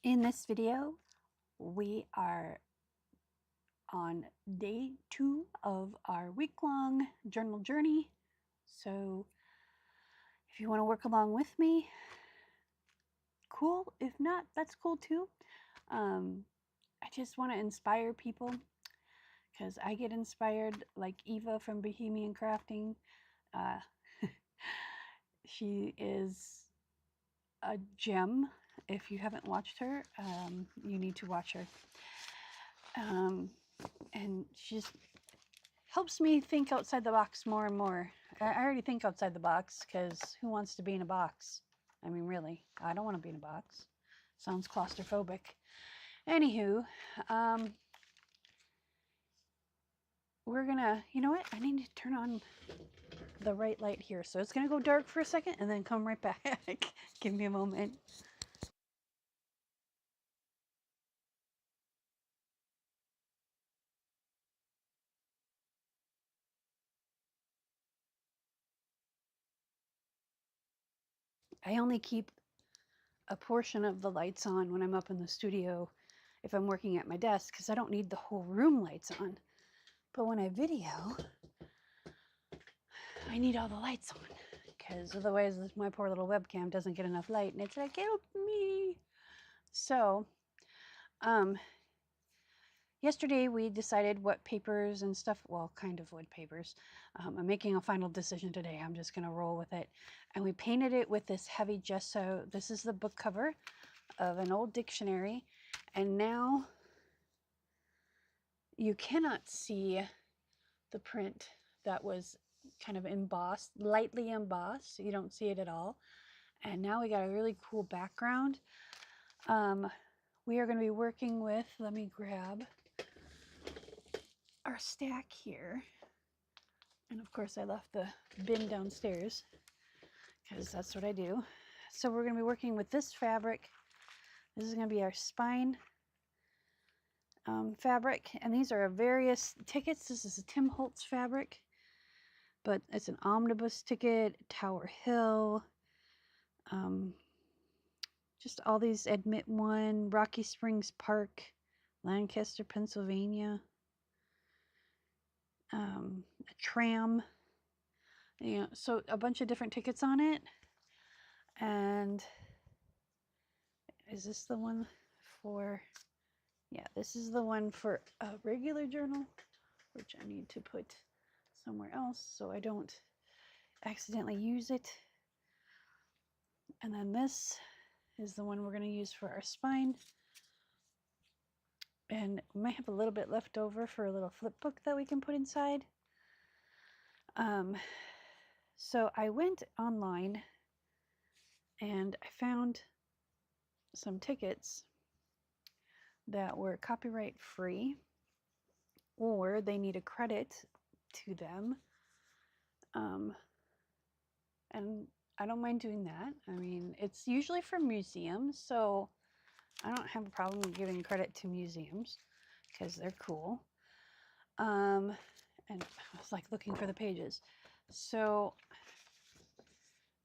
In this video, we are on day 2 of our week-long journal journey. So if you want to work along with me, cool. If not, that's cool too. I just want to inspire people because I get inspired, like Eva from Bohemian Crafting. She is a gem. If you haven't watched her, you need to watch her. And she just helps me think outside the box more and more. I already think outside the box because who wants to be in a box? I mean, really, I don't want to be in a box. Sounds claustrophobic. Anywho, we're gonna, you know what? I need to turn on the right light here. So it's gonna go dark for a second and then come right back. Give me a moment. I only keep a portion of the lights on when I'm up in the studio if I'm working at my desk because I don't need the whole room lights on. But when I video, I need all the lights on because otherwise my poor little webcam doesn't get enough light and it's like, help me. So, yesterday we decided what papers and stuff, well, kind of wood papers. I'm making a final decision today. I'm just going to roll with it. And we painted it with this heavy gesso. This is the book cover of an old dictionary. And now you cannot see the print that was kind of embossed, lightly embossed. So you don't see it at all. And now we got a really cool background. We are going to be working with, let me grab our stack here. And of course I left the bin downstairs because that's what I do. So we're going to be working with this fabric. This is going to be our spine fabric. And these are various tickets. This is a Tim Holtz fabric, but it's an omnibus ticket, Tower Hill, just all these Admit One, Rocky Springs Park, Lancaster, Pennsylvania, a tram, you know, so a bunch of different tickets on it. And is this the one for, yeah, this is the one for a regular journal, which I need to put somewhere else so I don't accidentally use it. And then this is the one we're going to use for our spine. And we might have a little bit left over for a little flip book that we can put inside. So I went online and I found some tickets that were copyright free, or they need a credit to them. And I don't mind doing that. I mean, it's usually for museums, so I don't have a problem giving credit to museums because they're cool. And I was like looking for the pages. So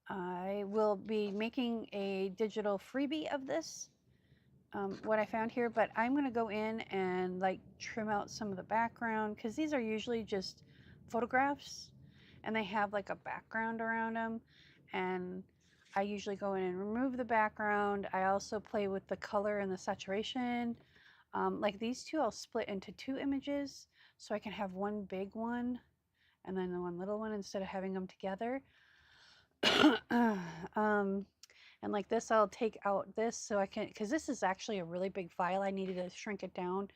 I will be making a digital freebie of this, what I found here, but I'm going to go in and like trim out some of the background because these are usually just photographs and they have like a background around them, and I usually go in and remove the background. I also play with the color and the saturation. Like these two I'll split into 2 images so I can have one big one and then the one little one instead of having them together. And like this, I'll take out this so I can, because this is actually a really big file. I needed to shrink it down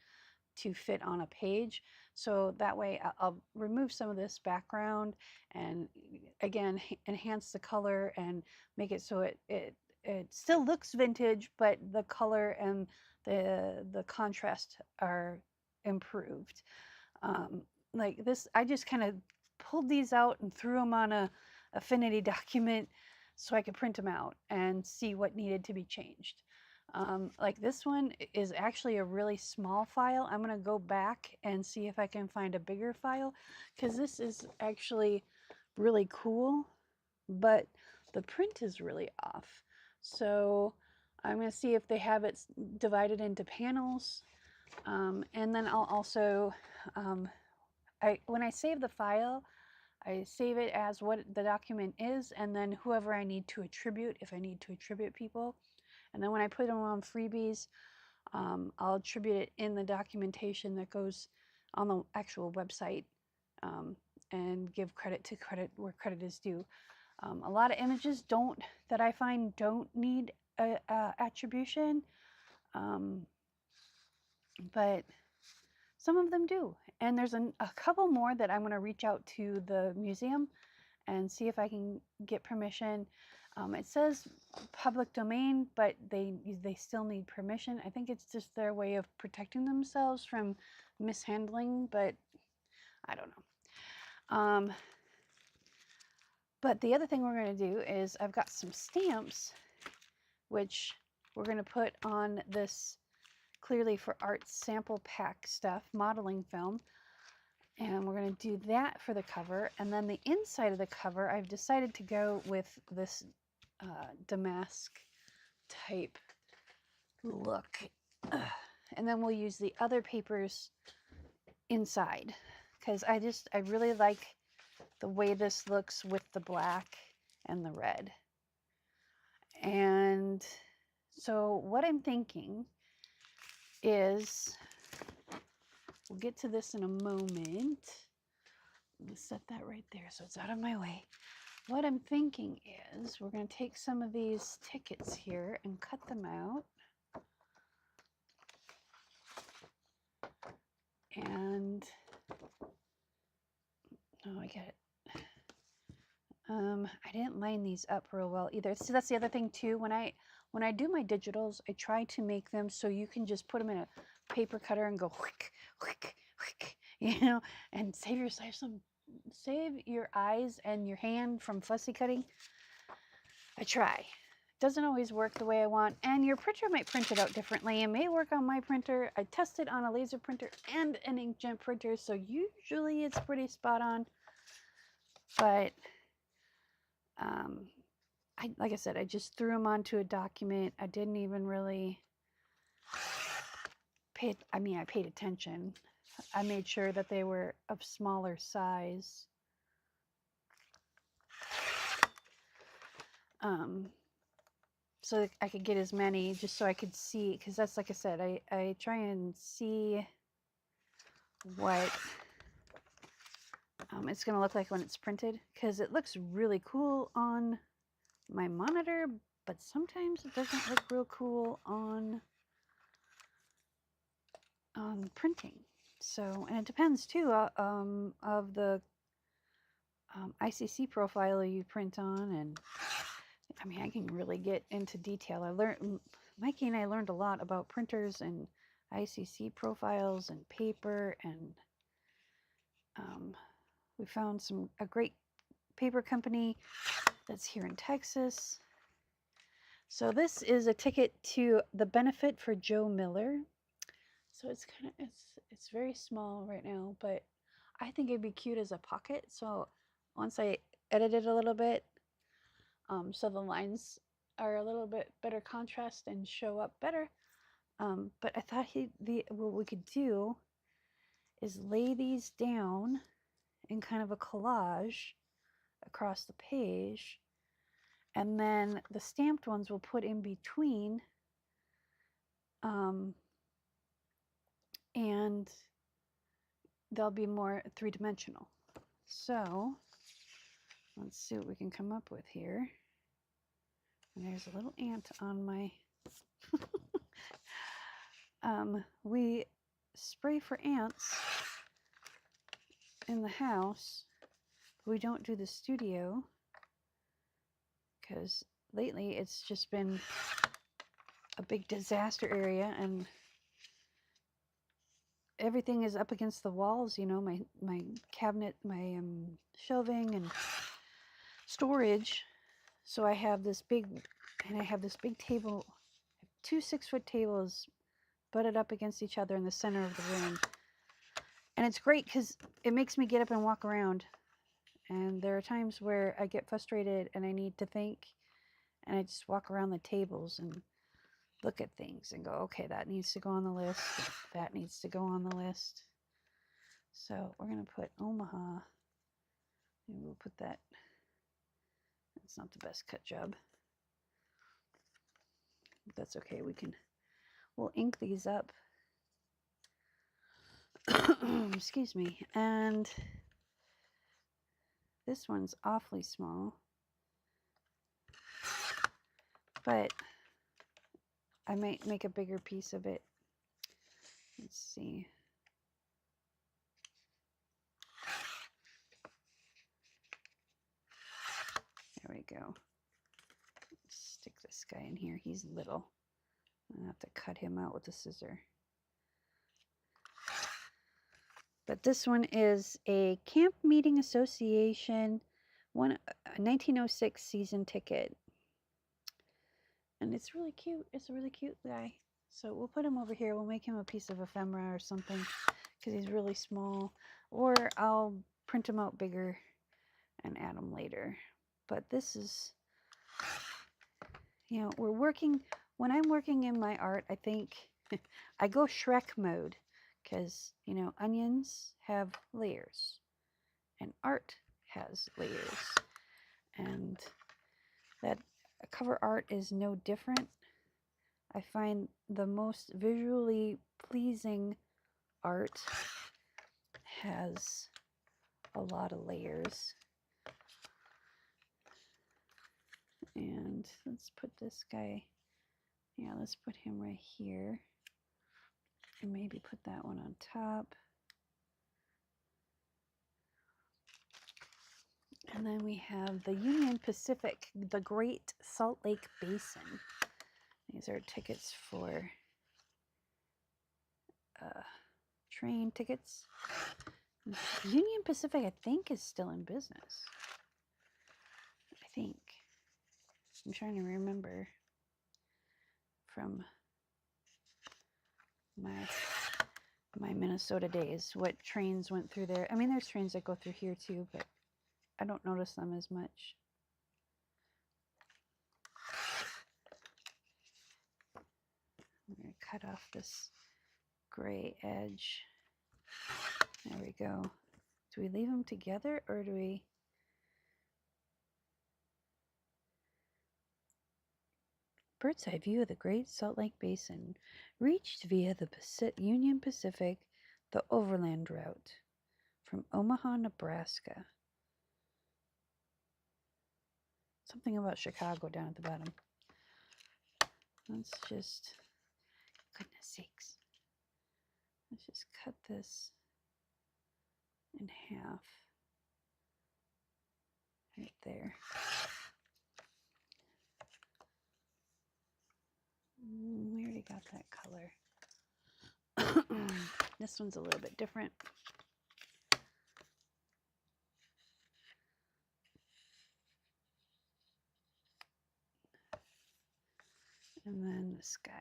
to fit on a page. So that way I'll remove some of this background and again, enhance the color and make it so it still looks vintage, but the color and the contrast are improved. Like this, I just kind of pulled these out and threw them on a Affinity document so I could print them out and see what needed to be changed. Like this one is actually a really small file. I'm going to go back and see if I can find a bigger file because this is actually really cool, but the print is really off. So I'm going to see if they have it divided into panels. And then I'll also, when I save the file, I save it as what the document is, and then whoever I need to attribute, if I need to attribute people. And then when I put them on freebies, I'll attribute it in the documentation that goes on the actual website, and give credit to credit where credit is due. A lot of images that I find don't need attribution, but some of them do. And there's a couple more that I'm going to reach out to the museum and see if I can get permission. It says public domain, but they still need permission. I think it's just their way of protecting themselves from mishandling, but I don't know. But the other thing we're going to do is I've got some stamps, which we're going to put on this Clearly for Art sample pack stuff, modeling film. And we're going to do that for the cover. And then the inside of the cover, I've decided to go with this damask type look. And then we'll use the other papers inside, because I really like the way this looks with the black and the red. And so what I'm thinking is, we'll get to this in a moment. I'm going to set that right there so it's out of my way. What I'm thinking is we're going to take some of these tickets here and cut them out. And, oh, I get it. I didn't line these up real well either. So that's the other thing too. When I do my digitals, I try to make them so you can just put them in a paper cutter and go whick, whick, whick, you know, and save your eyes and your hand from fussy cutting. I try. Doesn't always work the way I want, and your printer might print it out differently. It may work on my printer. I tested on a laser printer and an inkjet printer, so usually it's pretty spot on. But like I said, I just threw them onto a document. I didn't even really I paid attention. I made sure that they were of smaller size. So that I could get as many, just so I could see, because that's, like I said, I try and see what it's going to look like when it's printed, because it looks really cool on my monitor, but sometimes it doesn't look real cool on printing. So, and it depends too of the ICC profile you print on, and I mean, I can really get into detail. Mikey and I learned a lot about printers and ICC profiles and paper, and we found a great paper company that's here in Texas. So this is a ticket to the benefit for Joe Miller. So it's very small right now, but I think it'd be cute as a pocket. So once I edit it a little bit, so the lines are a little bit better contrast and show up better. But I thought what we could do is lay these down in kind of a collage across the page, and then the stamped ones we'll put in between, and they'll be more three-dimensional. So let's see what we can come up with here. And there's a little ant on my we spray for ants in the house. We don't do the studio because lately it's just been a big disaster area, and everything is up against the walls, you know, my cabinet, my shelving and storage. So I have this big table, 2 6-foot tables butted up against each other in the center of the room. And it's great because it makes me get up and walk around. And there are times where I get frustrated and I need to think, and I just walk around the tables. And look at things and go, okay, that needs to go on the list. That needs to go on the list. So we're going to put Omaha. Maybe we'll put that. It's not the best cut job. But that's okay. We'll ink these up. Excuse me. And this one's awfully small. But I might make a bigger piece of it. Let's see. There we go. Stick this guy in here. He's little. I'm going to have to cut him out with a scissor. But this one is a Camp Meeting Association 1906 season ticket. And it's really cute. It's a really cute guy. So we'll put him over here. We'll make him a piece of ephemera or something because he's really small. Or I'll print him out bigger and add them later. But this is, you know, when I'm working in my art, I think I go Shrek mode because, you know, onions have layers and art has layers. And that cover art is no different. I find the most visually pleasing art has a lot of layers. And let's put this guy, yeah, let's put him right here. And maybe put that one on top. And then we have the Union Pacific, the Great Salt Lake Basin. These are tickets for train tickets. Union Pacific, I think, is still in business. I think. I'm trying to remember from my Minnesota days what trains went through there. I mean, there's trains that go through here too, but I don't notice them as much. I'm going to cut off this gray edge. There we go. Do we leave them together or do we? Bird's eye view of the Great Salt Lake Basin, reached via the Union Pacific, the overland route from Omaha, Nebraska. Something about Chicago down at the bottom. Let's just, goodness sakes. Let's just cut this in half. Right there. We already got that color. This one's a little bit different. And then the sky.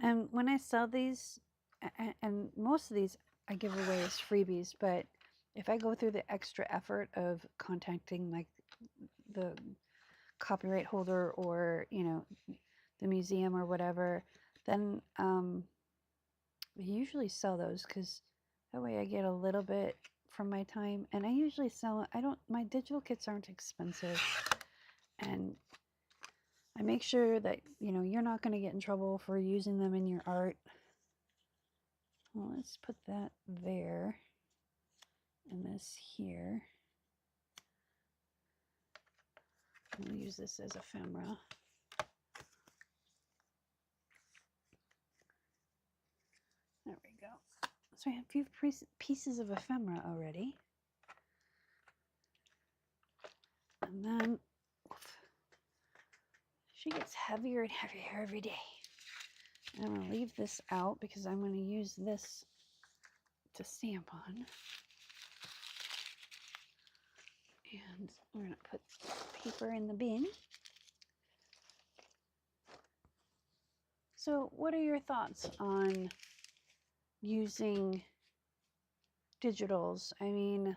And when I sell these, and most of these I give away as freebies, but if I go through the extra effort of contacting like the copyright holder or, you know, the museum or whatever, then I usually sell those because that way I get a little bit from my time. And I usually sell, my digital kits aren't expensive. And I make sure that, you know, you're not going to get in trouble for using them in your art. Well, let's put that there and this here. We'll use this as ephemera. There we go. So I have a few pieces of ephemera already. And then She gets heavier and heavier every day. And I'm going to leave this out because I'm going to use this to stamp on. And we're going to put paper in the bin. So what are your thoughts on using digitals? I mean,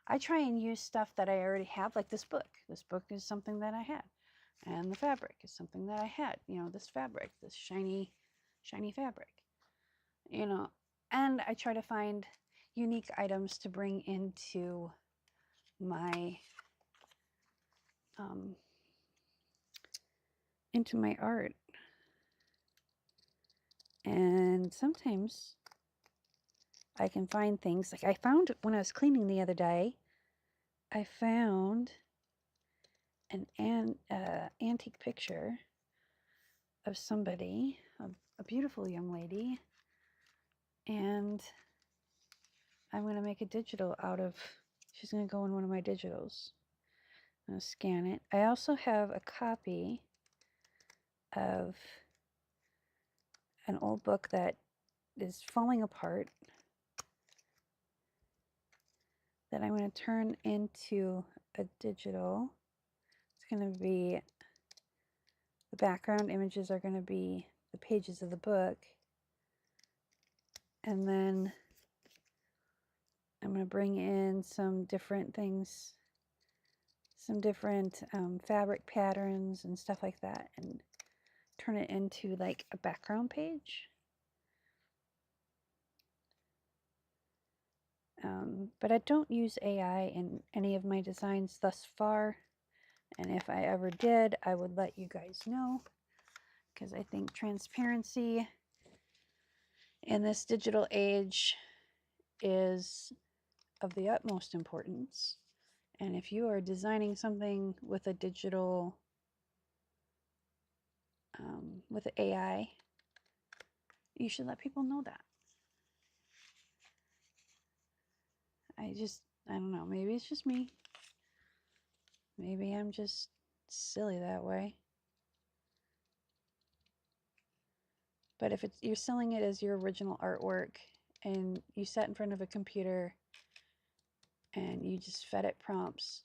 I try and use stuff that I already have, like this book. This book is something that I had. And the fabric is something that I had. You know, this fabric, this shiny fabric. You know, and I try to find unique items to bring into my art. And sometimes I can find things, like I found when I was cleaning the other day, I found an antique picture of somebody, a beautiful young lady, and I'm going to make a digital out of, she's going to go in one of my digitals. I'm going to scan it. I also have a copy of an old book that is falling apart that I'm going to turn into a digital. It's going to be, the background images are going to be the pages of the book. And then I'm going to bring in some different things, some different fabric patterns and stuff like that, and turn it into like a background page. But I don't use AI in any of my designs thus far. And if I ever did, I would let you guys know, because I think transparency in this digital age is of the utmost importance. And if you are designing something with a digital, with AI, you should let people know that. I don't know, maybe it's just me. Maybe I'm just silly that way. But if you're selling it as your original artwork and you sat in front of a computer and you just fed it prompts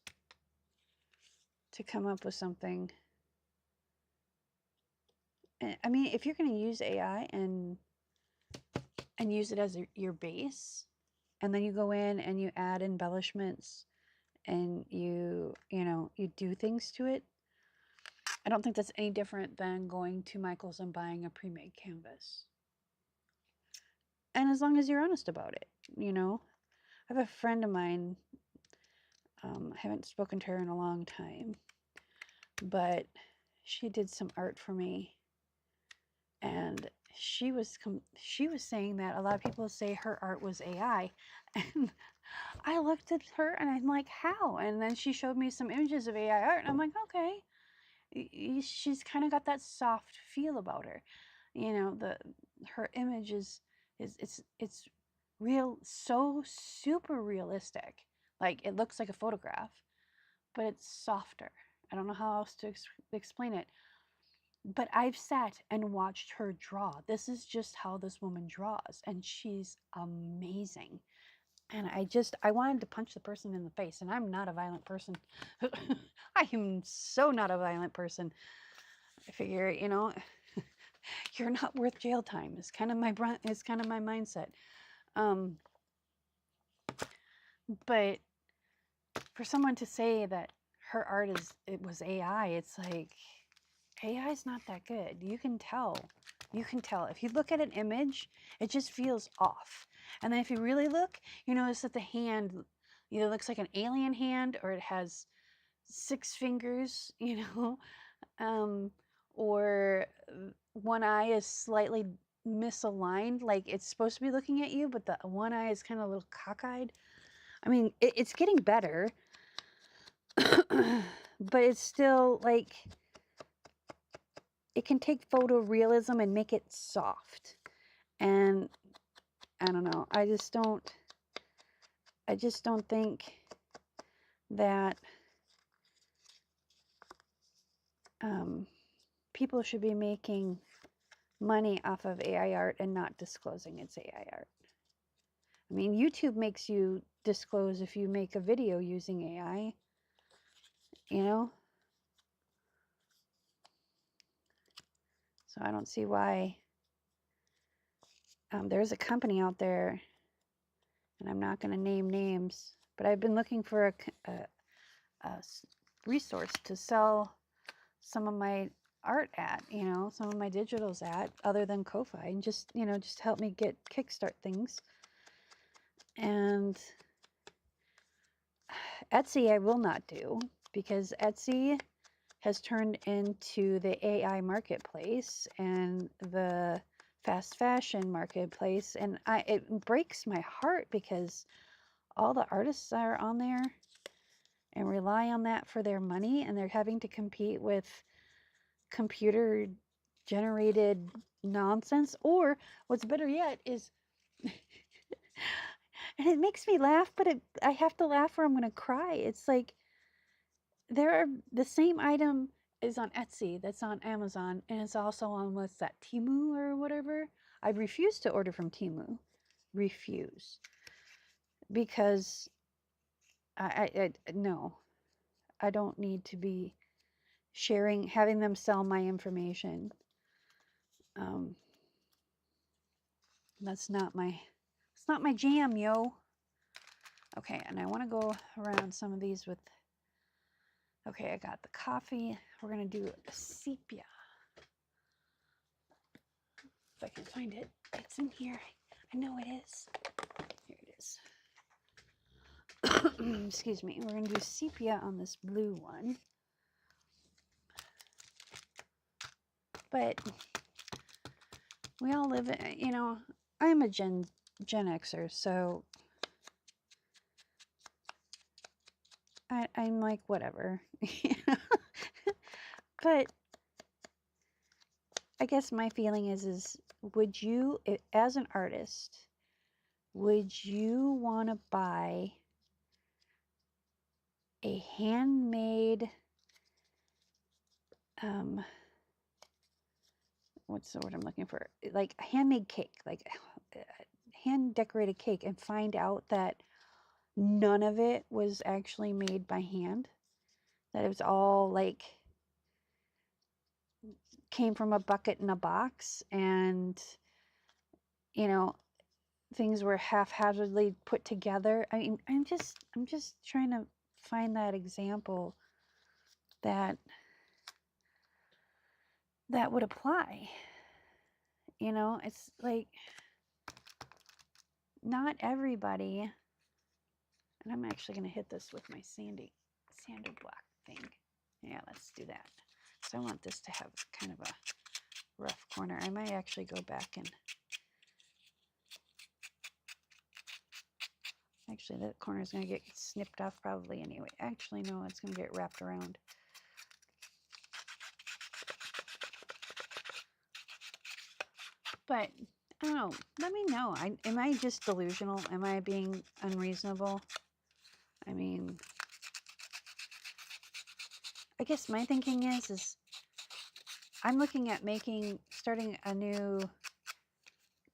to come up with something. I mean, if you're going to use AI and use it as your base, and then you go in and you add embellishments and you do things to it, I don't think that's any different than going to Michael's and buying a pre-made canvas. And as long as you're honest about it, I have a friend of mine, I haven't spoken to her in a long time, but she did some art for me, and she was saying that a lot of people say her art was AI, and I looked at her and I'm like, how? And then she showed me some images of AI art, and I'm like, okay, she's kind of got that soft feel about her. Her image is it's real, so super realistic. Like, it looks like a photograph, but it's softer. I don't know how else to explain it. But I've sat and watched her draw. This is just how this woman draws, and she's amazing. And I wanted to punch the person in the face, and I'm not a violent person. I am so not a violent person. I figure, you're not worth jail time. It's kind of my mindset. But for someone to say that her art was AI, it's like, AI is not that good. You can tell. If you look at an image, it just feels off. And then if you really look, you notice that the hand either looks like an alien hand, or it has 6 fingers, or one eye is slightly misaligned, like it's supposed to be looking at you, but the one eye is kind of a little cockeyed. I mean, it's getting better, but it's still like, it can take photorealism and make it soft. And I don't know, I just don't think that people should be making money off of AI art and not disclosing it's AI art. I mean, YouTube makes you disclose if you make a video using AI, you know? So I don't see why. There's a company out there, and I'm not going to name names, but I've been looking for a resource to sell some of my art at, you know, some of my digitals at, other than Ko-Fi, and just, you know, just help me get kickstart things. And Etsy I will not do, because Etsy has turned into the AI marketplace and the fast fashion marketplace, and it breaks my heart because all the artists are on there and rely on that for their money, and they're having to compete with computer generated nonsense. Or what's better yet is and it makes me laugh, but I have to laugh or I'm going to cry. It's like the same item is on Etsy that's on Amazon, and it's also on, what's that, Temu or whatever. I refuse to order from Temu. Refuse. Because no, I don't need to be having them sell my information. It's not my jam, yo. Okay, and I want to go around some of these with, okay, I got the coffee. We're going to do a sepia. If I can find it. It's in here. I know it is. Here it is. Excuse me. We're going to do sepia on this blue one. But we all live in, you know, I'm a Gen Xer, so I'm like, whatever. But I guess my feeling is would you, as an artist, would you want to buy a handmade, what's the word I'm looking for? Like a handmade cake, like a hand decorated cake, and find out that none of it was actually made by hand? That it was all like came from a bucket in a box, and, you know, things were haphazardly put together. I mean, I'm just trying to find that example that would apply. You know, it's like not everybody, and I'm actually going to hit this with my sander block thing. Yeah, let's do that. So I want this to have kind of a rough corner. I might actually go back and actually, that corner is going to get snipped off probably anyway. Actually, no, it's going to get wrapped around. But I don't know. Let me know. Am I just delusional? Am I being unreasonable? I mean, I guess my thinking is I'm looking at starting a new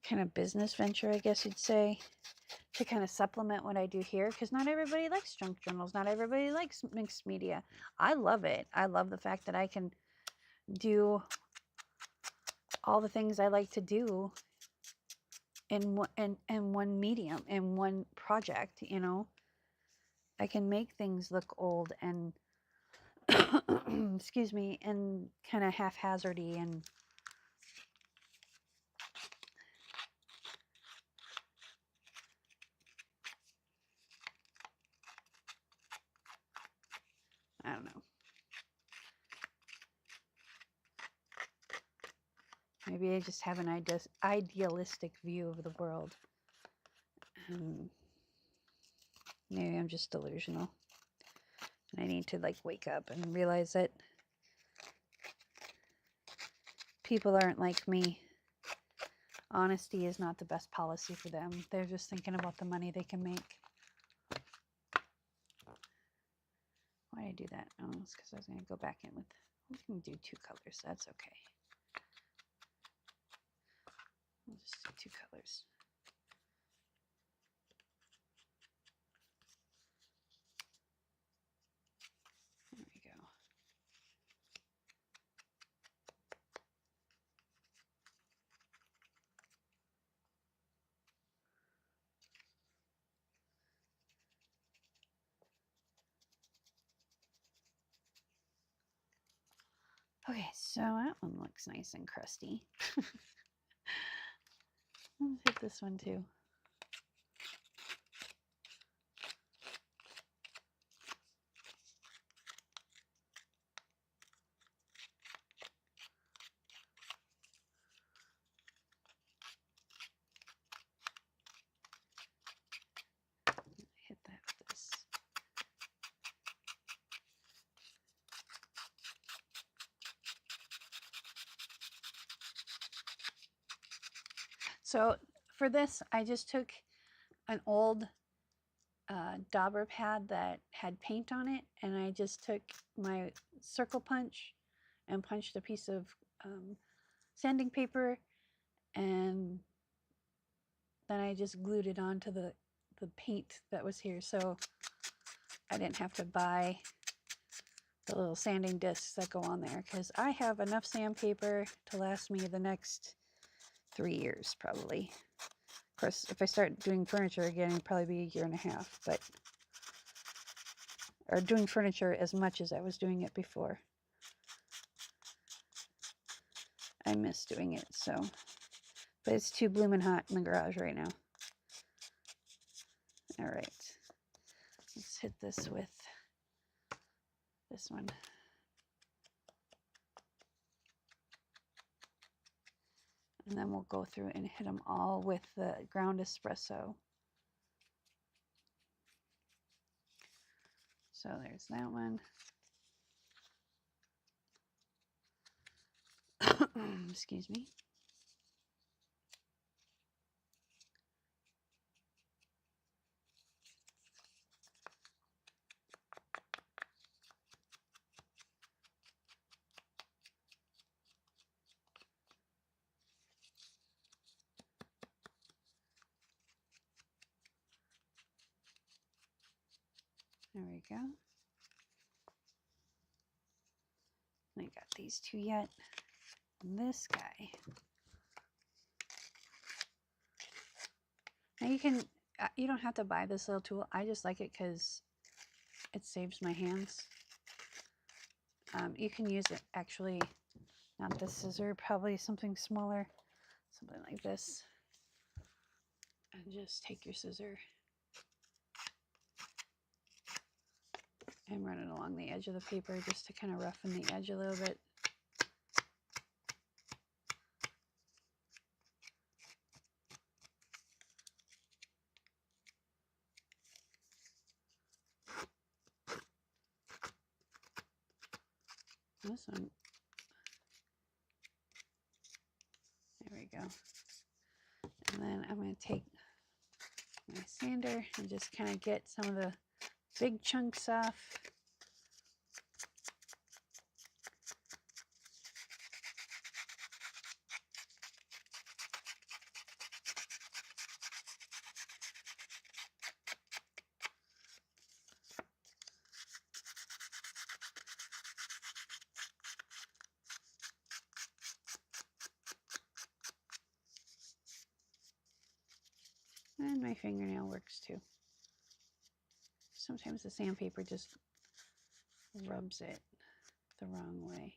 kind of business venture, I guess you'd say, to kind of supplement what I do here, because not everybody likes junk journals. Not everybody likes mixed media. I love it. I love the fact that I can do all the things I like to do in one medium, in one project. You know, I can make things look old and excuse me, and kind of haphazardy, and I don't know. Maybe I just have an idealistic view of the world. Maybe I'm just delusional. And I need to like wake up and realize that people aren't like me. Honesty is not the best policy for them. They're just thinking about the money they can make. Why did I do that? Oh, it's because I was going to go back in with We can do 2 colors, that's okay. We'll just do 2 colors. There we go. Okay, so that one looks nice and crusty. Let's hit this one too. Hit that with this. So for this, I just took an old dauber pad that had paint on it, and I just took my circle punch and punched a piece of sanding paper, and then I just glued it onto the paint that was here, so I didn't have to buy the little sanding discs that go on there, because I have enough sandpaper to last me the next 3 years probably. Of course, if I start doing furniture again, it'll probably be 1.5 years, but or doing furniture as much as I was doing it before. I miss doing it, so. But it's too bloomin' hot in the garage right now. All right. Let's hit this with this one. And then we'll go through and hit them all with the ground espresso. So there's that one. Excuse me. There we go. I got these 2 yet. And this guy. Now you don't have to buy this little tool. I just like it because it saves my hands. You can use it actually, not this scissor, probably something smaller, something like this. And just take your scissor and run it along the edge of the paper just to kind of roughen the edge a little bit. This one, there we go. And then I'm going to take my sander and just kind of get some of the big chunks off. And my fingernail works too. Sometimes the sandpaper just rubs it the wrong way.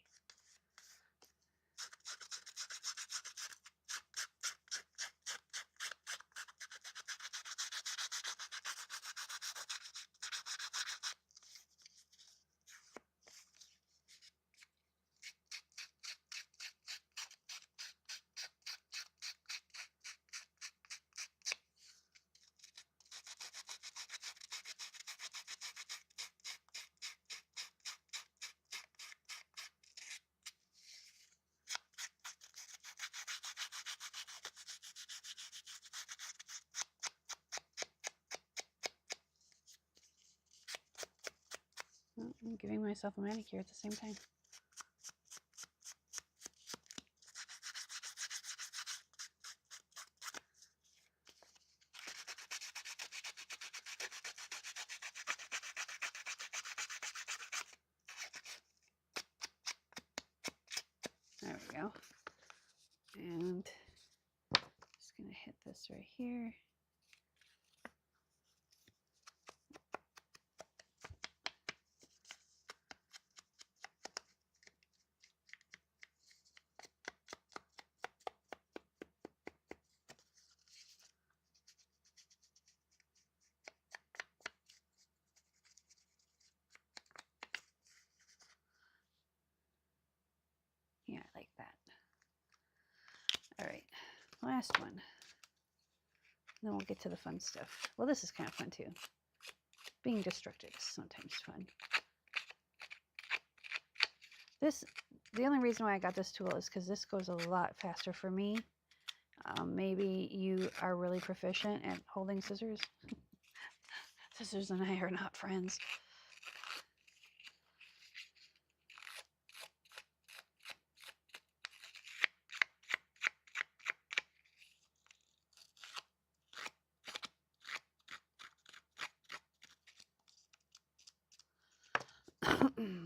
I'm giving myself a manicure at the same time. go. And just gonna hit this right here. Yeah, I like that. All right, last one. Then we'll get to the fun stuff. Well, this is kind of fun too. Being destructive is sometimes fun. The only reason why I got this tool is because this goes a lot faster for me. Maybe you are really proficient at holding scissors. Scissors and I are not friends.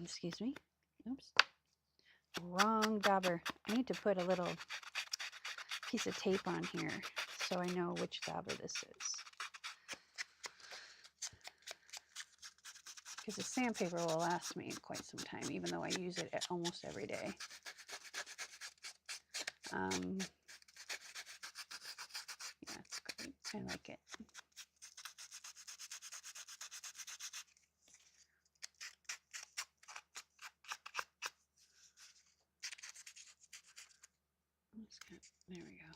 Excuse me. Oops. Wrong dauber. I need to put a little piece of tape on here so I know which dauber this is. Because the sandpaper will last me quite some time, even though I use it almost every day. Yeah, it's great. I like it. There we go.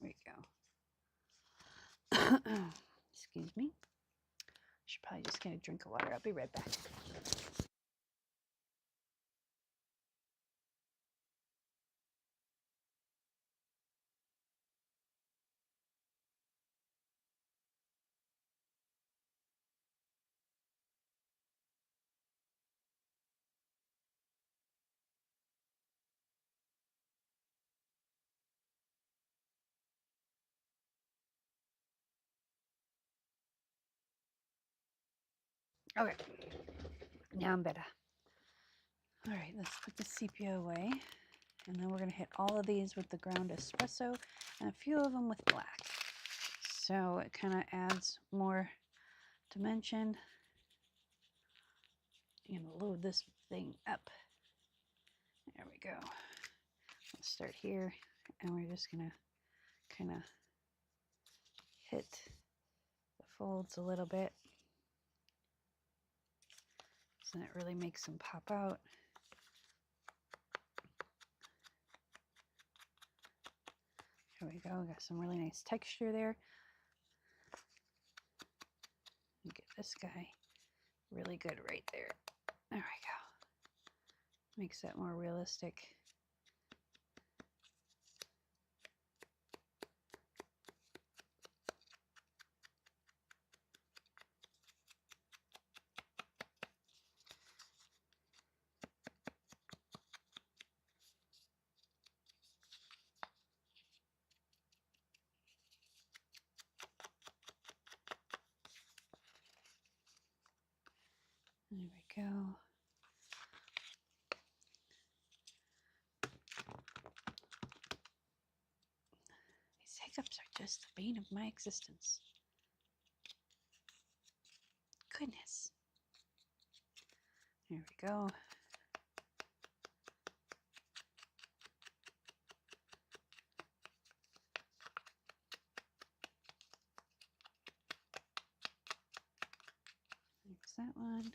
There we go. Excuse me. Should probably just get a drink of water. I'll be right back. Okay, now I'm better. All right, let's put the sepia away. And then we're going to hit all of these with the ground espresso and a few of them with black. So it kind of adds more dimension. I'm going to load this thing up. There we go. Let's start here, and we're just going to kind of hit the folds a little bit. So that really makes them pop out. There we go. Got some really nice texture there. Get this guy really good right there. There we go. Makes that more realistic. There we go. These hiccups are just the bane of my existence. Goodness. There we go. There's that one.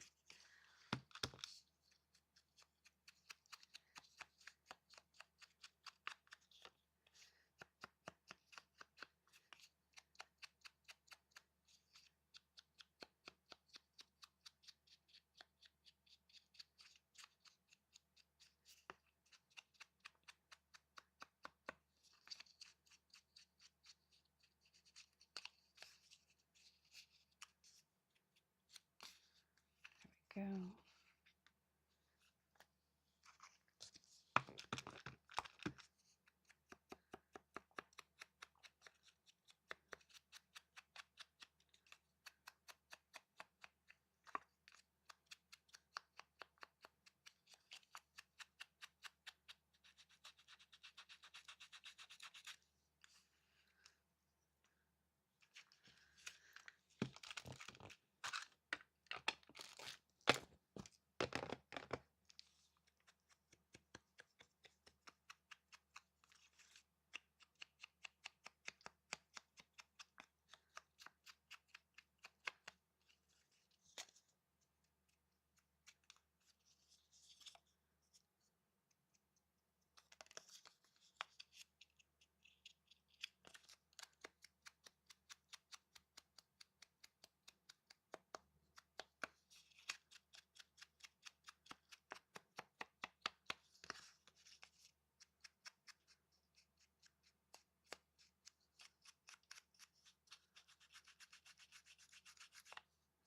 There we go.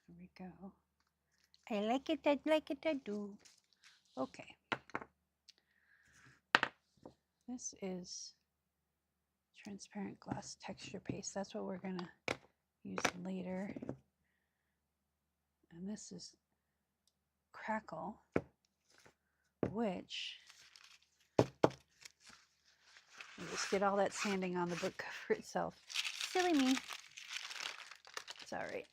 There we go. I like it, I do. Okay. This is transparent gloss texture paste. That's what we're gonna use later. And this is Crackle, which I just did all that sanding on the book cover itself. Silly me. It's all right.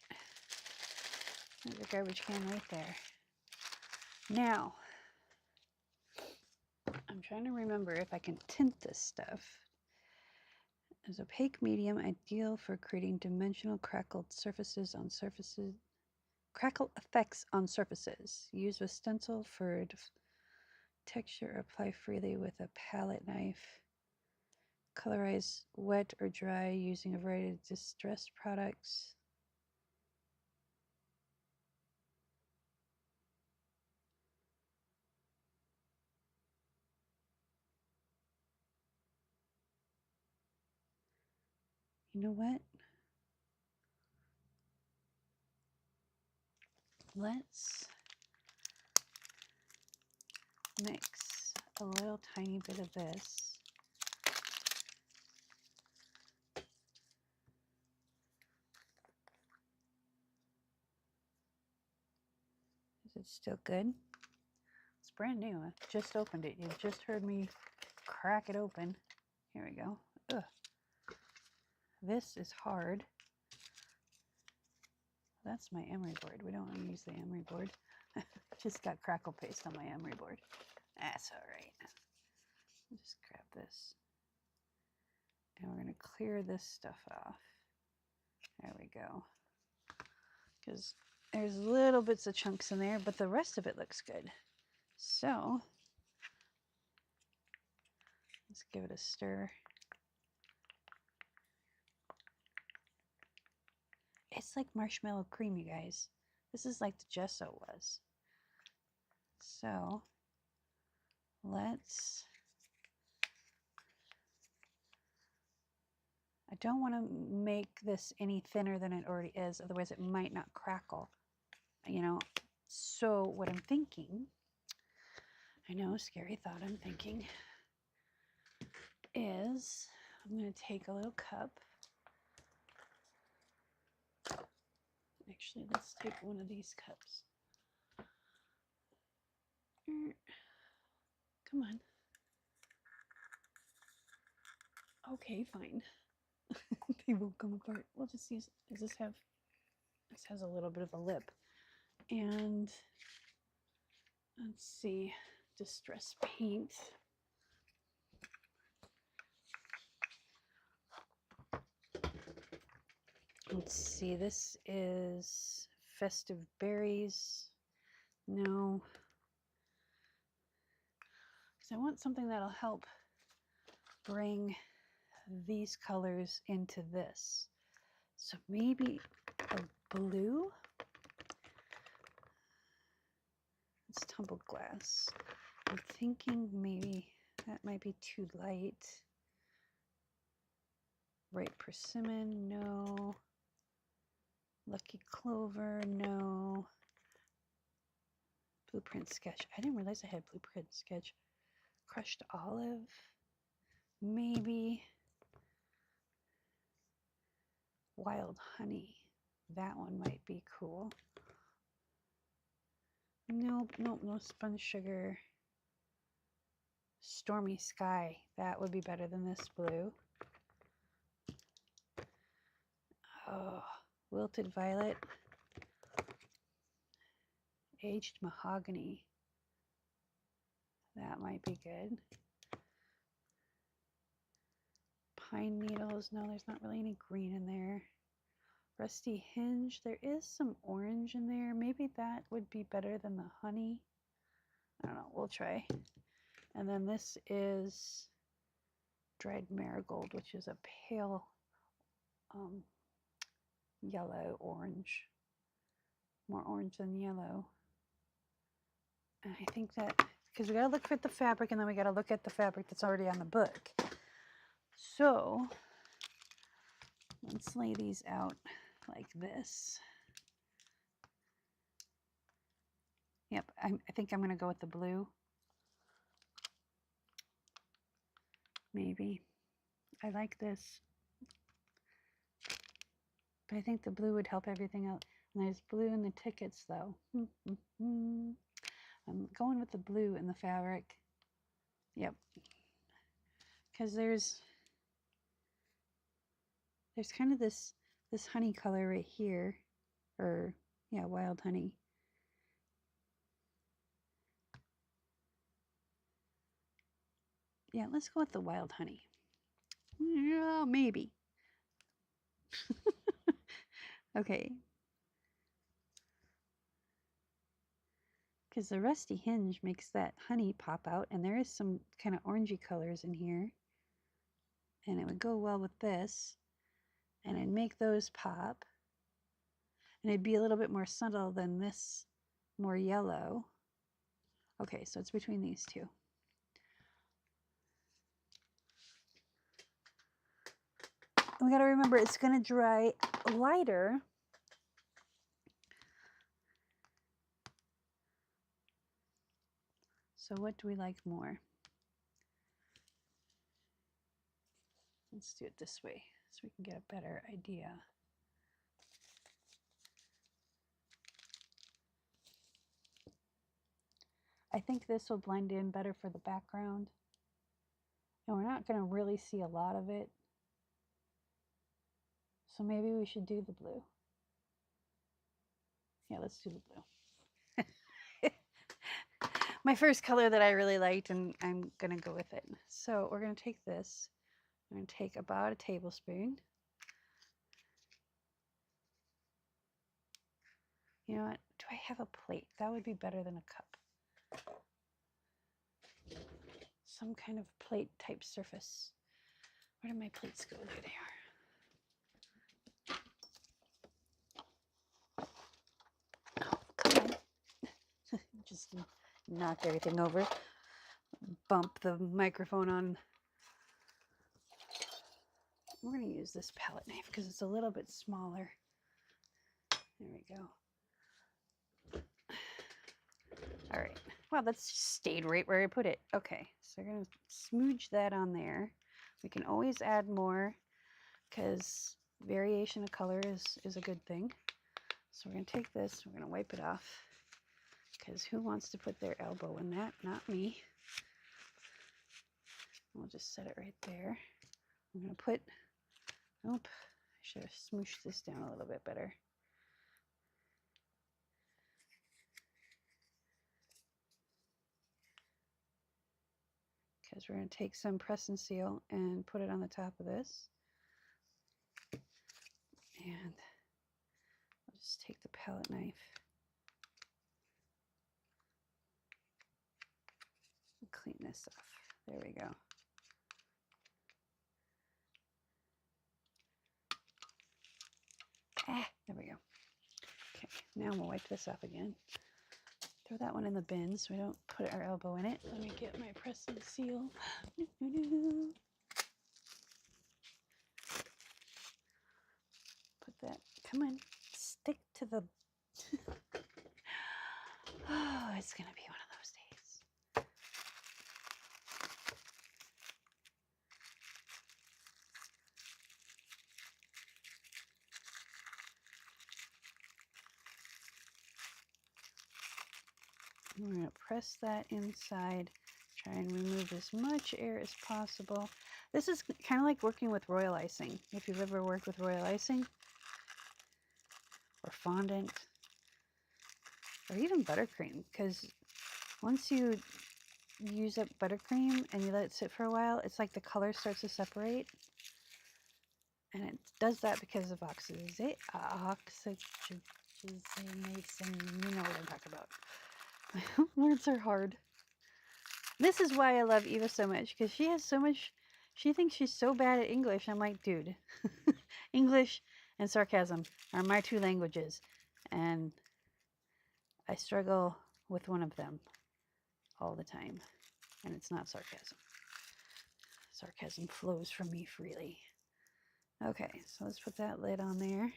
There's a garbage can right there. Now, I'm trying to remember if I can tint this stuff. As opaque medium, ideal for creating dimensional crackled surfaces on surfaces. Crackle effects on surfaces. Use with stencil for texture. Apply freely with a palette knife. Colorize wet or dry using a variety of distressed products. You know what? Let's mix a little tiny bit of this. Is it still good? It's brand new. I just opened it. You just heard me crack it open. Here we go. Ugh. This is hard. That's my emery board. We don't want to use the emery board. Just got crackle paste on my emery board. That's all right. I'll just grab this. And we're going to clear this stuff off. There we go. Because there's little bits of chunks in there, but the rest of it looks good. So let's give it a stir. It's like marshmallow cream, you guys. This is like the gesso was. So let's, I don't want to make this any thinner than it already is, otherwise it might not crackle, you know. So what I'm thinking, I know, scary thought I'm thinking, is I'm going to take a little cup. Actually, let's take one of these cups. Come on. Okay, fine. They won't come apart. We'll just use, this has a little bit of a lip. And let's see, distress paint. Let's see, this is Festive Berries. No. Because I want something that'll help bring these colors into this. So maybe a blue. It's tumbled glass. I'm thinking maybe that might be too light. Ripe persimmon, no. Lucky clover, no. Blueprint sketch. I didn't realize I had blueprint sketch. Crushed olive, maybe. Wild honey. That one might be cool. Nope, nope, no spun sugar. Stormy sky. That would be better than this blue. Oh, wilted violet. Aged mahogany. That might be good. Pine needles. No, there's not really any green in there. Rusty hinge. There is some orange in there. Maybe that would be better than the honey. I don't know. We'll try. And then this is dried marigold, which is a pale yellow orange. More orange than yellow. And I think that, because we got to look at the fabric and then we got to look at the fabric that's already on the book. So let's lay these out like this. Yep, I think I'm going to go with the blue. Maybe. I like this. But I think the blue would help everything out. And there's blue in the tickets though. I'm going with the blue in the fabric. Yep. Because there's kind of this honey color right here. Or, yeah, wild honey. Yeah, let's go with the wild honey. Yeah, maybe. Okay. Because the rusty hinge makes that honey pop out, and there is some kind of orangey colors in here. And it would go well with this. And it'd make those pop. And it'd be a little bit more subtle than this, more yellow. Okay, so it's between these two. And we got to remember it's going to dry lighter. So what do we like more? Let's do it this way so we can get a better idea. I think this will blend in better for the background. And we're not going to really see a lot of it. So maybe we should do the blue. Yeah, let's do the blue. My first color that I really liked, and I'm going to go with it. So we're going to take this. I'm going to take about a tablespoon. You know what? Do I have a plate? That would be better than a cup. Some kind of plate type surface. Where do my plates go? There they are. Oh, come on. Just knocked everything over. Bump the microphone on. We're going to use this palette knife because it's a little bit smaller. There we go. All right. Wow, that's stayed right where I put it. Okay, so we're going to smooch that on there. We can always add more because variation of color is a good thing. So we're going to take this, we're going to wipe it off. because who wants to put their elbow in that? Not me. We'll just set it right there. I'm going to put, I should have smooshed this down a little bit better. Because we're going to take some press and seal and put it on the top of this. And I'll just take the palette knife and clean this off. There we go. There we go. Okay, now we'll wipe this off again. Throw that one in the bin so we don't put our elbow in it. Let me get my press and seal. Put that, come on, stick to the, oh, it's gonna be one of those days. We're gonna press that inside, try and remove as much air as possible. This is kind of like working with royal icing. If you've ever worked with royal icing, or fondant, or even buttercream, because once you use up buttercream and you let it sit for a while, it's like the color starts to separate, and it does that because of oxygenation. You know what I'm talking about. Words are hard. This is why I love Eva so much, because she has so much, she thinks she's so bad at English. I'm like, dude, English and sarcasm are my two languages, and I struggle with one of them all the time, and it's not sarcasm. Sarcasm flows from me freely. Okay, so let's put that lid on there.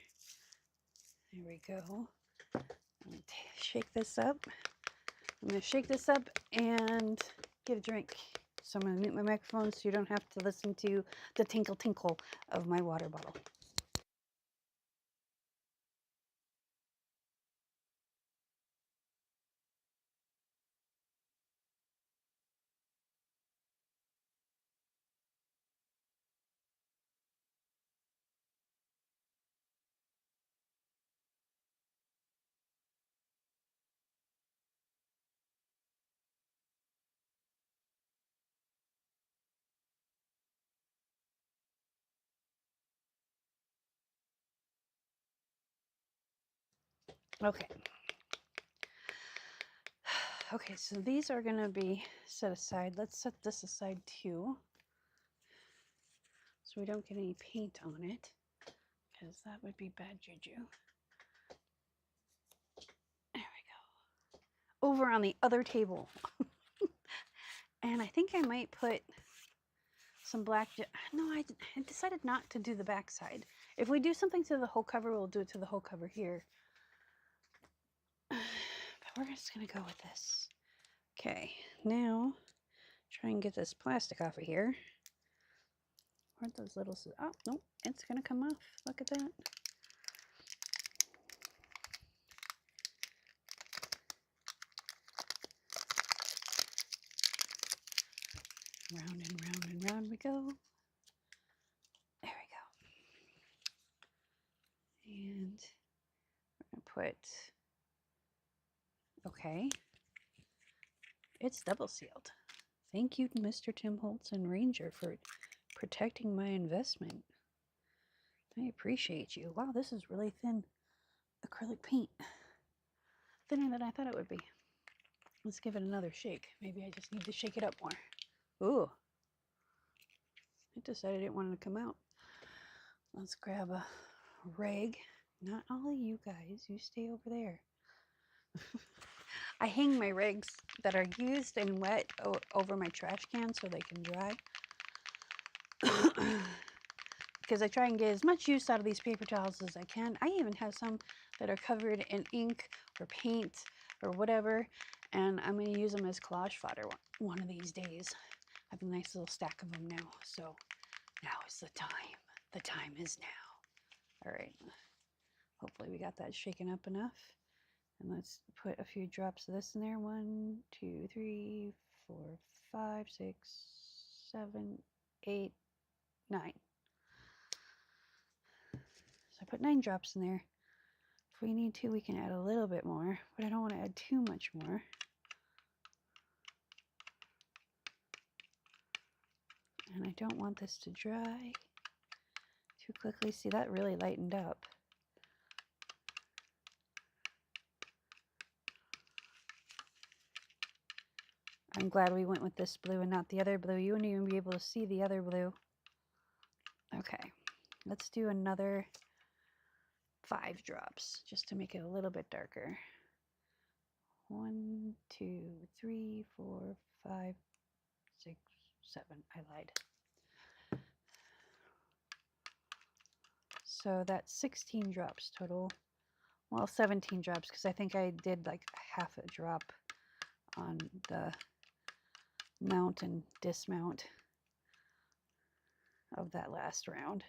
There we go. I'm going to shake this up. I'm going to shake this up and give a drink. So I'm going to mute my microphone so you don't have to listen to the tinkle tinkle of my water bottle. Okay. Okay, so these are going to be set aside. Let's set this aside too, so we don't get any paint on it, because that would be bad juju. There we go. Over on the other table. And I think I might put some black, no, I decided not to do the back side. If we do something to the whole cover, we'll do it to the whole cover here. But we're just going to go with this. Okay, now try and get this plastic off of here. Where'd those little, oh, no, it's going to come off. Look at that. Round and round and round we go. There we go. And we're going to put, okay, it's double sealed. Thank you, Mr. Tim Holtz and Ranger, for protecting my investment. I appreciate you. Wow, this is really thin acrylic paint. Thinner than I thought it would be. Let's give it another shake. Maybe I just need to shake it up more. Ooh. I decided I didn't want it to come out. Let's grab a rag. Not all of you guys. You stay over there. I hang my rags that are used and wet over my trash can so they can dry. Because I try and get as much use out of these paper towels as I can. I even have some that are covered in ink or paint or whatever, and I'm going to use them as collage fodder one of these days. I have a nice little stack of them now, so now is the time. The time is now. All right. Hopefully we got that shaken up enough. And let's put a few drops of this in there. 1, 2, 3, 4, 5, 6, 7, 8, 9. So I put 9 drops in there. If we need to, we can add a little bit more, but I don't want to add too much more. And I don't want this to dry too quickly. See, that really lightened up. I'm glad we went with this blue and not the other blue. You wouldn't even be able to see the other blue. Okay, let's do another 5 drops just to make it a little bit darker. 1, 2, 3, 4, 5, 6, 7. I lied. So that's 16 drops total. Well, 17 drops because I think I did like half a drop on the mount and dismount of that last round.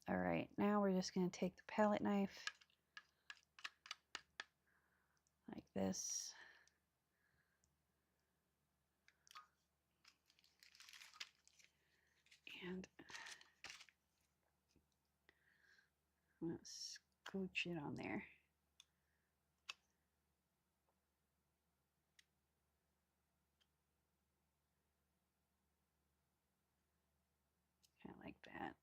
All right, now we're just going to take the palette knife like this. And I'm going to scooch it on there. Kind of like that.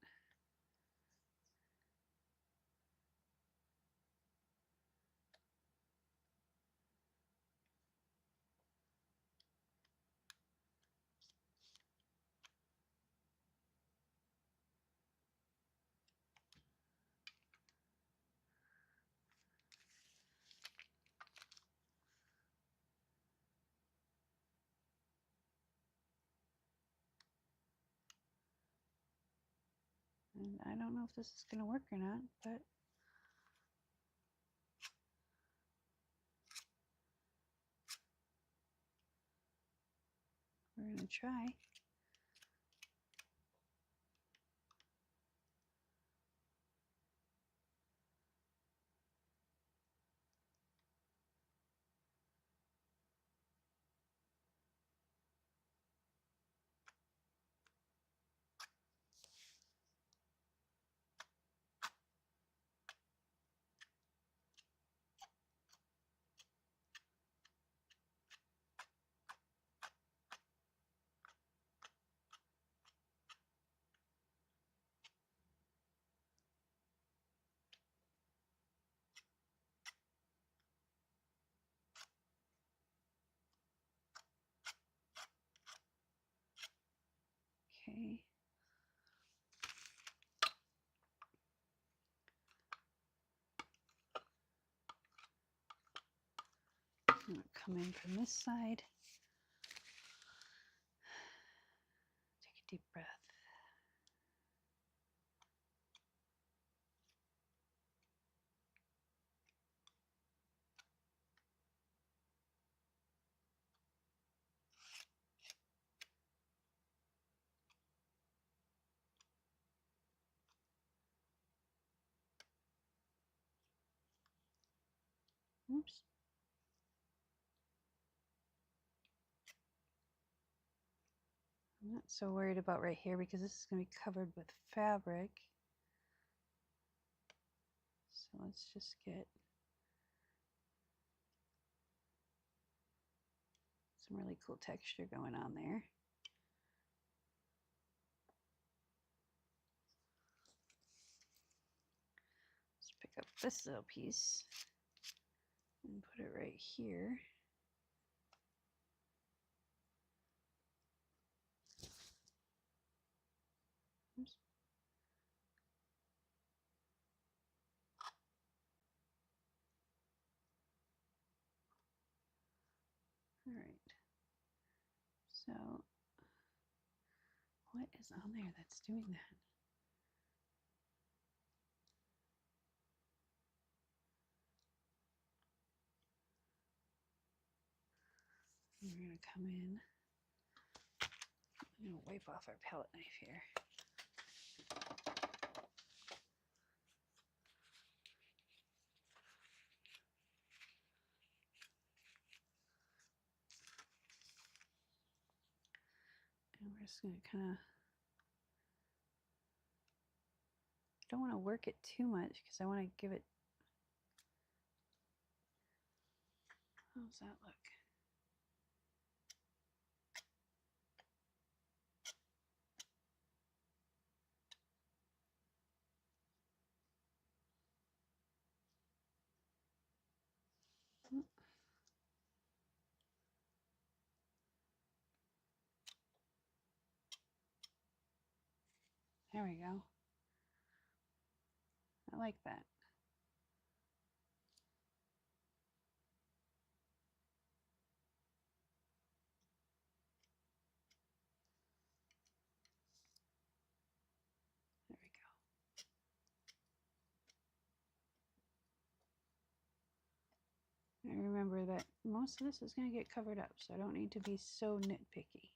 And I don't know if this is going to work or not, but we're going to try. Okay. I'm going to come in from this side. Take a deep breath. Oops. I'm not so worried about right here because this is going to be covered with fabric. So let's just get some really cool texture going on there. Let's pick up this little piece and put it right here. Oops. All right. So what is on there that's doing that? We're going to come in. I'm going to wipe off our palette knife here. just going to kind of, don't want to work it too much because I want to give it, how's that look? There we go. I like that. There we go. And remember that most of this is going to get covered up, so I don't need to be so nitpicky.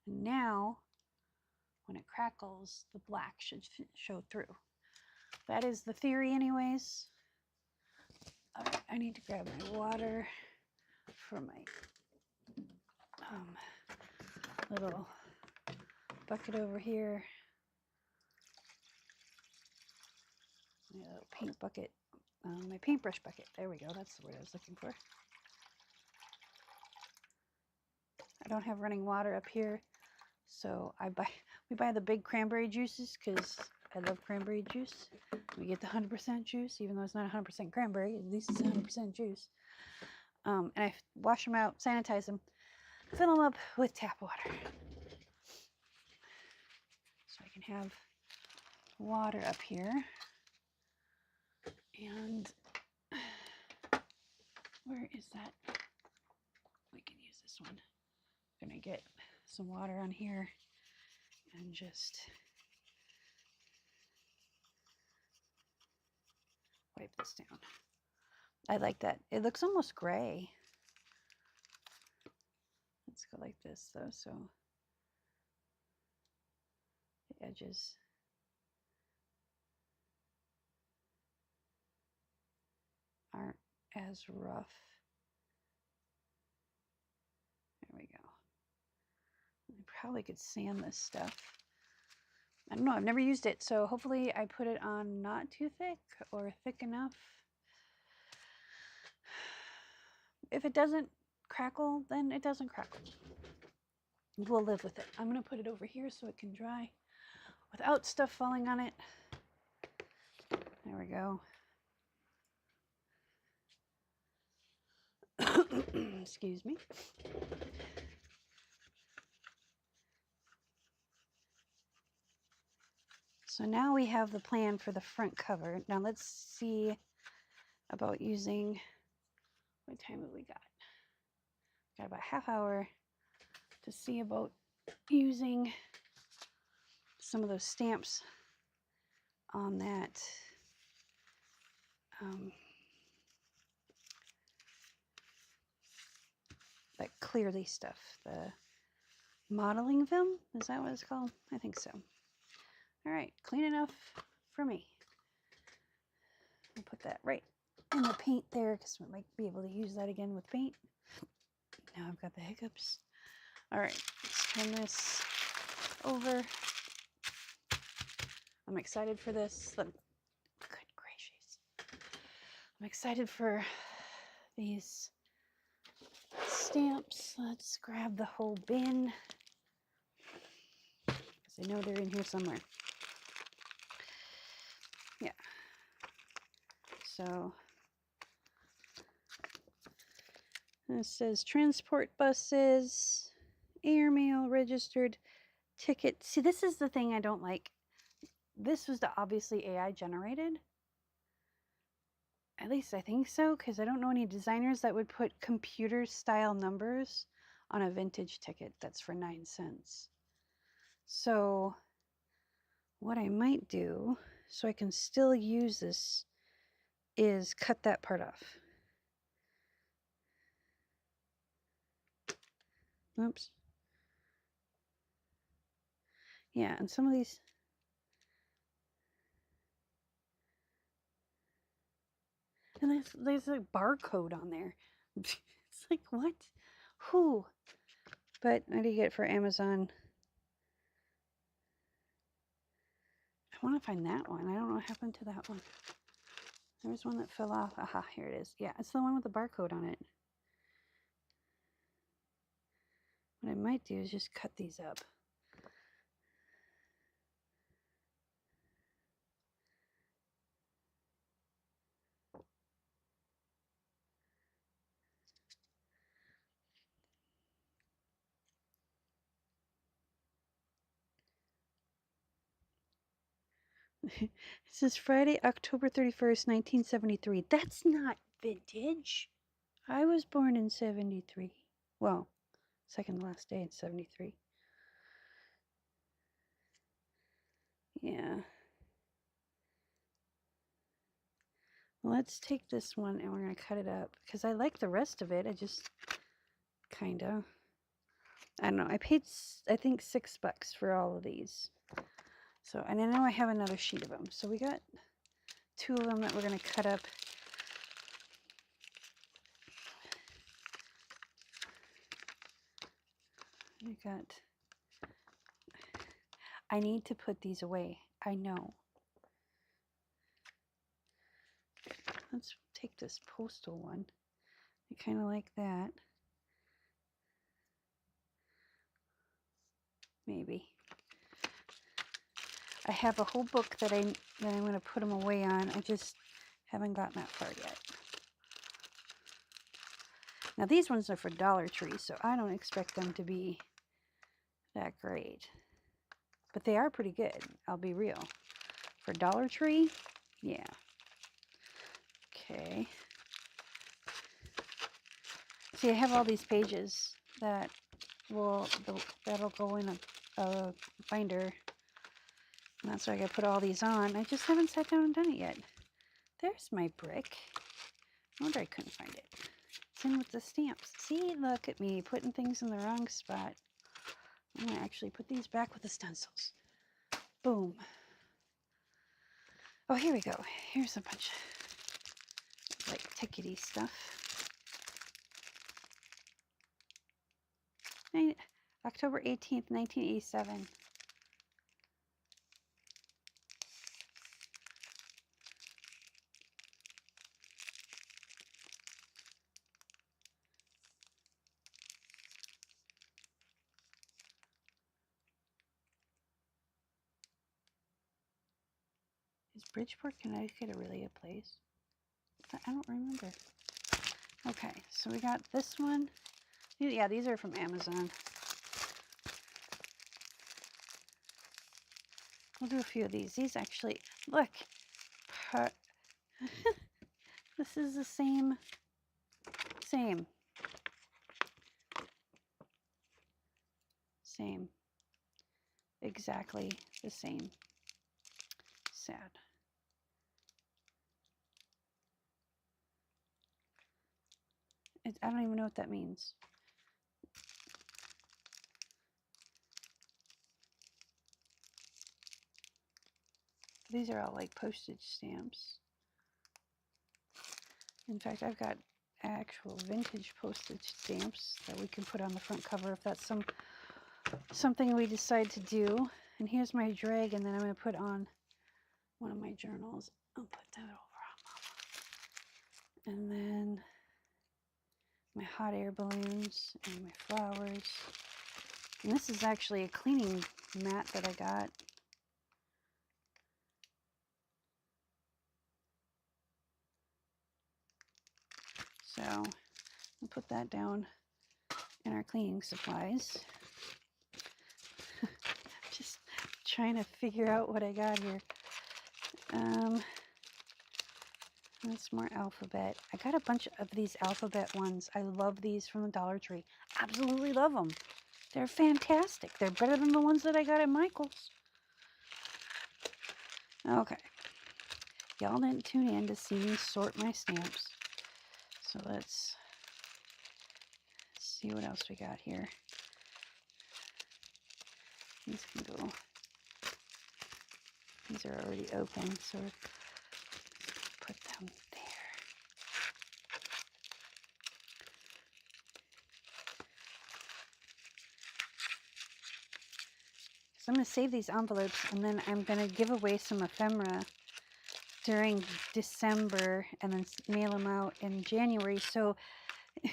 And now, when it crackles, the black should show through. That is the theory anyways. All right, I need to grab my water for my little bucket over here. My little paint bucket, my paintbrush bucket. There we go, that's the word I was looking for. I don't have running water up here, so we buy the big cranberry juices because I love cranberry juice. We get the 100% juice, even though it's not 100% cranberry, at least it's 100% juice. And I wash them out, sanitize them, fill them up with tap water. So I can have water up here. And where is that? We can use this one. I'm gonna get some water on here and just wipe this down. I like that. It looks almost gray. Let's go like this though, so the edges aren't as rough. There we go. I probably could sand this stuff. I don't know, I've never used it, so hopefully I put it on not too thick or thick enough. If it doesn't crackle, then it doesn't crackle. We'll live with it. I'm gonna put it over here so it can dry without stuff falling on it. There we go. Excuse me. So now we have the plan for the front cover. Now let's see about using, what time have we got? Got about a half hour to see about using some of those stamps on that that clearly stuff, the modeling film, is that what it's called? I think so. All right, clean enough for me. I'll put that right in the paint there because we might be able to use that again with paint. Now I've got the hiccups. All right, let's turn this over. I'm excited for this. Good gracious. I'm excited for these stamps. Let's grab the whole bin because I know they're in here somewhere. Yeah. So it says transport buses, airmail, registered ticket. See, this is the thing I don't like. This was obviously AI generated. At least I think so, because I don't know any designers that would put computer style numbers on a vintage ticket that's for 9 cents. So what I might do, so I can still use this, is cut that part off. Oops. Yeah, and some of these, and there's a barcode on there. It's like, what? Whew. But I did get it for Amazon. I want to find that one. I don't know what happened to that one. There was one that fell off. Aha, here it is. Yeah, it's the one with the barcode on it. What I might do is just cut these up. It says Friday, October 31st, 1973. That's not vintage. I was born in 73. Well, second last day in 73. Yeah. Let's take this one and we're going to cut it up because I like the rest of it. I just kind of, I don't know. I paid, I think, $6 for all of these. So, and I know I have another sheet of them. So we got 2 of them that we're going to cut up. I need to put these away. I know. Let's take this postal one. I kind of like that. Maybe. I have a whole book that I'm going to put them away on. I just haven't gotten that far yet. Now these ones are for Dollar Tree, so I don't expect them to be that great. But they are pretty good, I'll be real. For Dollar Tree, yeah. Okay. See, I have all these pages that that'll go in a binder. And that's why I gotta put all these on. I just haven't sat down and done it yet. There's my brick. No wonder I couldn't find it. It's in with the stamps. See, look at me putting things in the wrong spot. I'm gonna actually put these back with the stencils. Boom. Oh, here we go. Here's a bunch of like tickety stuff. October 18th, 1987. Is Bridgeport, Connecticut really a place? I don't remember. Okay, so we got this one. Yeah, these are from Amazon. We'll do a few of these. These actually, look. This is the same. Same. Exactly the same. Sad. I don't even know what that means. These are all like postage stamps. In fact, I've got actual vintage postage stamps that we can put on the front cover if that's something we decide to do. And here's my dragon that I'm going to put on one of my journals. I'll put that over on Mama. And then my hot air balloons and my flowers. And this is actually a cleaning mat that I got. So I'll put that down in our cleaning supplies. Just trying to figure out what I got here. That's more alphabet. I got a bunch of these alphabet ones. I love these from the Dollar Tree. Absolutely love them. They're fantastic. They're better than the ones that I got at Michael's. Okay. Y'all didn't tune in to see me sort my stamps. So let's see what else we got here. These can go. These are already open, so put them there. So I'm going to save these envelopes, and then I'm going to give away some ephemera during December and then mail them out in January. So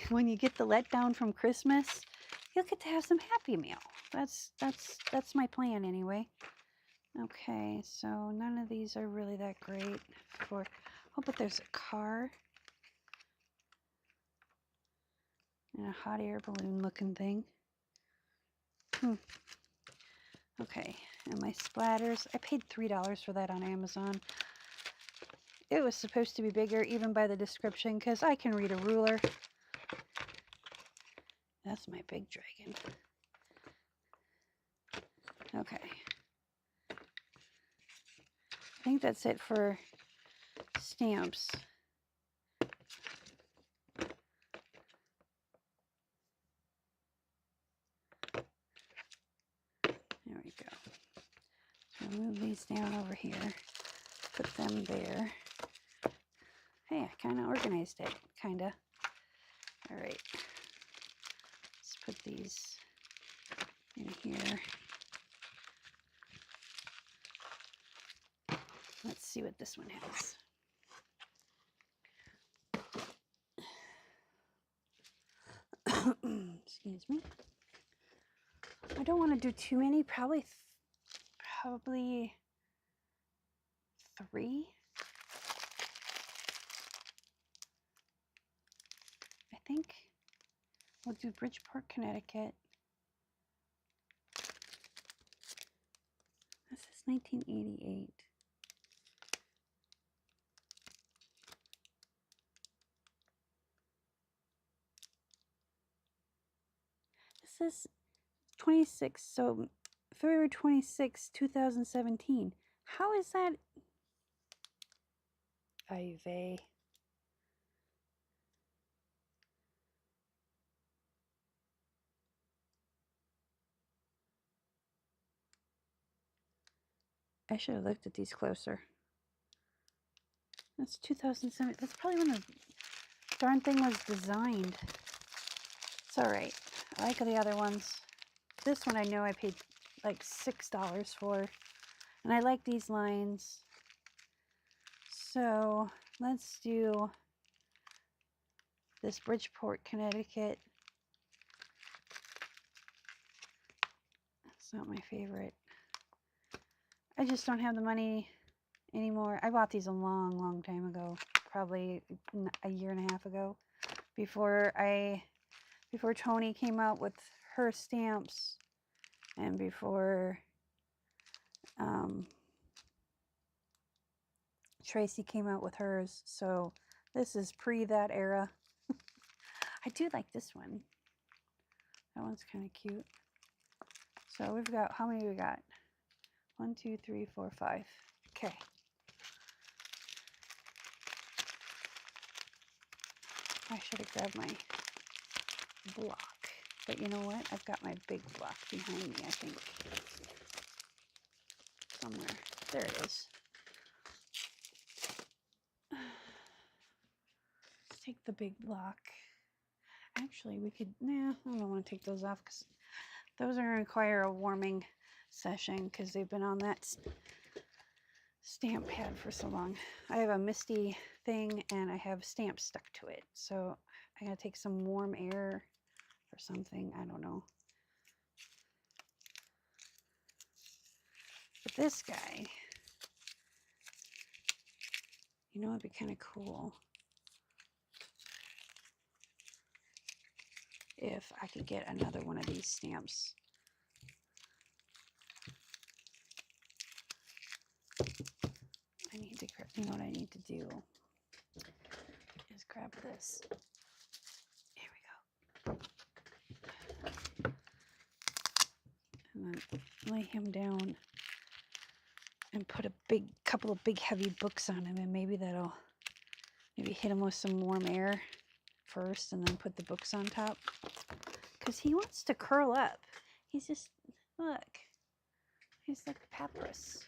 when you get the letdown from Christmas, you'll get to have some Happy Meal. That's my plan anyway. Okay, so none of these are really that great for. Oh, but there's a car and a hot air balloon looking thing. Okay, and my splatters. I paid $3 for that on Amazon. It was supposed to be bigger, even by the description, because I can read a ruler. That's my big dragon. Okay. I think that's it for stamps. There we go. So move these down over here. Put them there. Hey, I kind of organized it. Kind of. All right. Let's put these in here. Let's see what this one has. Excuse me. I don't want to do too many. Probably 3. I think we'll do Bridgeport, Connecticut. This is 1988. This is 26, so February 26, 2017. How is that? Ivy. I should have looked at these closer. That's 2007. That's probably when the darn thing was designed. It's all right. I like the other ones. This one I know I paid like $6 for. And I like these lines. So let's do this Bridgeport, Connecticut. That's not my favorite. I just don't have the money anymore. I bought these a long, long time ago, probably a year and a half ago, before Tony came out with her stamps, and before Tracy came out with hers. So this is pre that era. I do like this one. That one's kind of cute. So we've got, how many we got? 1, 2, 3, 4, 5. Okay. I should have grabbed my block. But you know what? I've got my big block behind me, I think. Somewhere. There it is. Let's take the big block. Actually, we could, I don't want to take those off because those are going to require a warming session because they've been on that stamp pad for so long. I have a misty thing and I have stamps stuck to it. So I gotta take some warm air or something. I don't know. But this guy, you know, it'd be kind of cool if I could get another one of these stamps. I need to, you know what I need to do is grab this. Here we go. And then lay him down and put a couple of big heavy books on him, and maybe that'll hit him with some warm air first and then put the books on top. Because he wants to curl up. He's just, look, he's like papyrus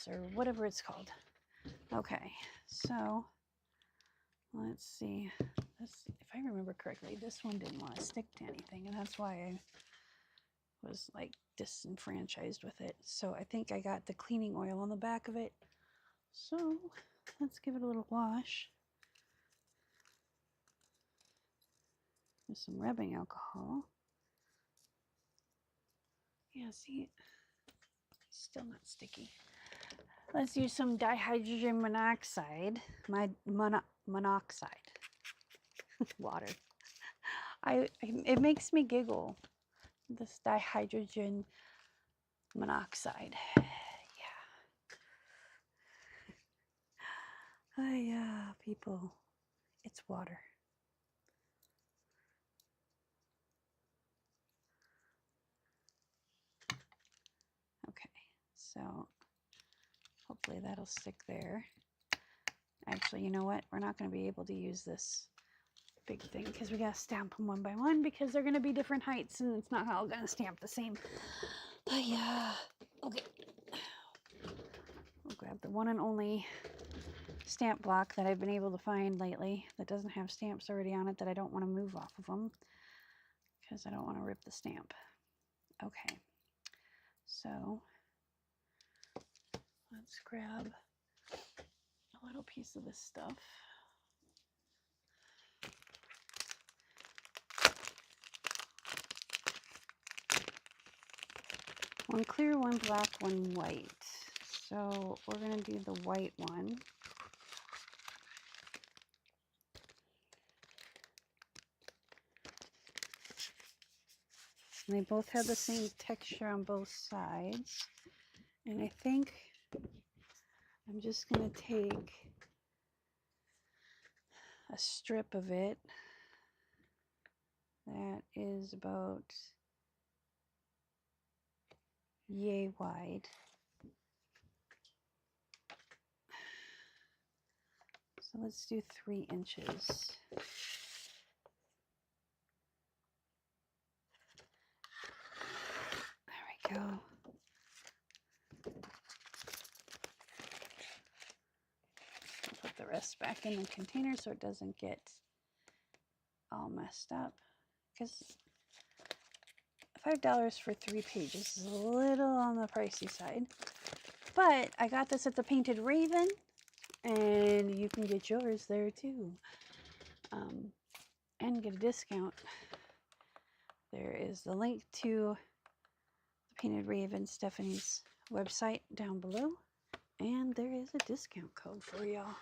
or whatever it's called. Okay, so let's see. This, if I remember correctly, this one didn't want to stick to anything, and that's why was like disenfranchised with it. So I think I got the cleaning oil on the back of it. So let's give it a little wash with some rubbing alcohol. Yeah, see, still not sticky. Let's use some dihydrogen monoxide, monoxide, water. It makes me giggle, this dihydrogen monoxide. Yeah, people, it's water. Okay, so hopefully that'll stick there. Actually, you know what? We're not going to be able to use this big thing because we got to stamp them one by one because they're going to be different heights and it's not all going to stamp the same. But yeah, okay. We'll grab the one and only stamp block that I've been able to find lately that doesn't have stamps already on it that I don't want to move off of them because I don't want to rip the stamp. Okay, so let's grab a little piece of this stuff. One clear, one black, one white. So we're going to do the white one. And they both have the same texture on both sides. And I think I'm just going to take a strip of it that is about yay wide. So let's do 3 inches. There we go. I'll put the rest back in the container so it doesn't get all messed up. Because $5 for 3 pages is a little on the pricey side. But I got this at the Painted Raven, and you can get yours there too. And get a discount. There is the link to the Painted Raven, Stephanie's website, down below. And there is a discount code for y'all.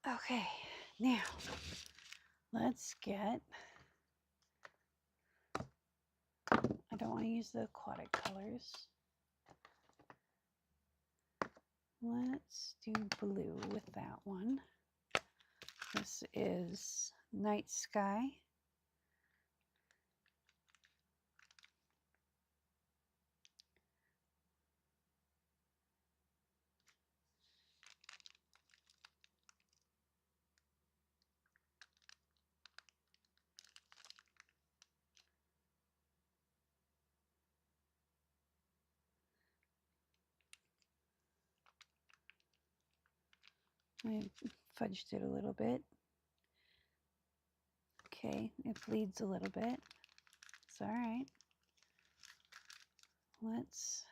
Okay, now let's get, I don't want to use the aquatic colors. Let's do blue with that one. This is Night Sky. I fudged it a little bit. Okay, it bleeds a little bit. It's all right. Let's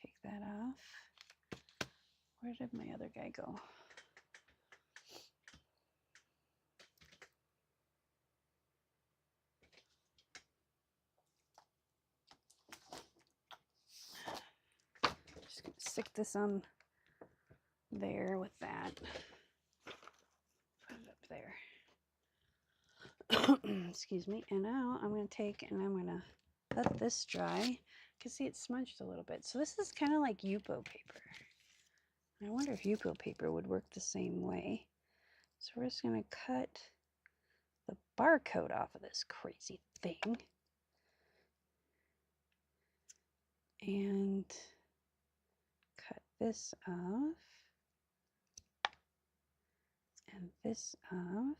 take that off. Where did my other guy go? Just gonna stick this on there with that. Put it up there. Excuse me. And now I'm going to take and I'm going to let this dry. You can see it's smudged a little bit. So this is kind of like Yupo paper. I wonder if Yupo paper would work the same way. So we're just going to cut the barcode off of this crazy thing. And cut this off. And this off.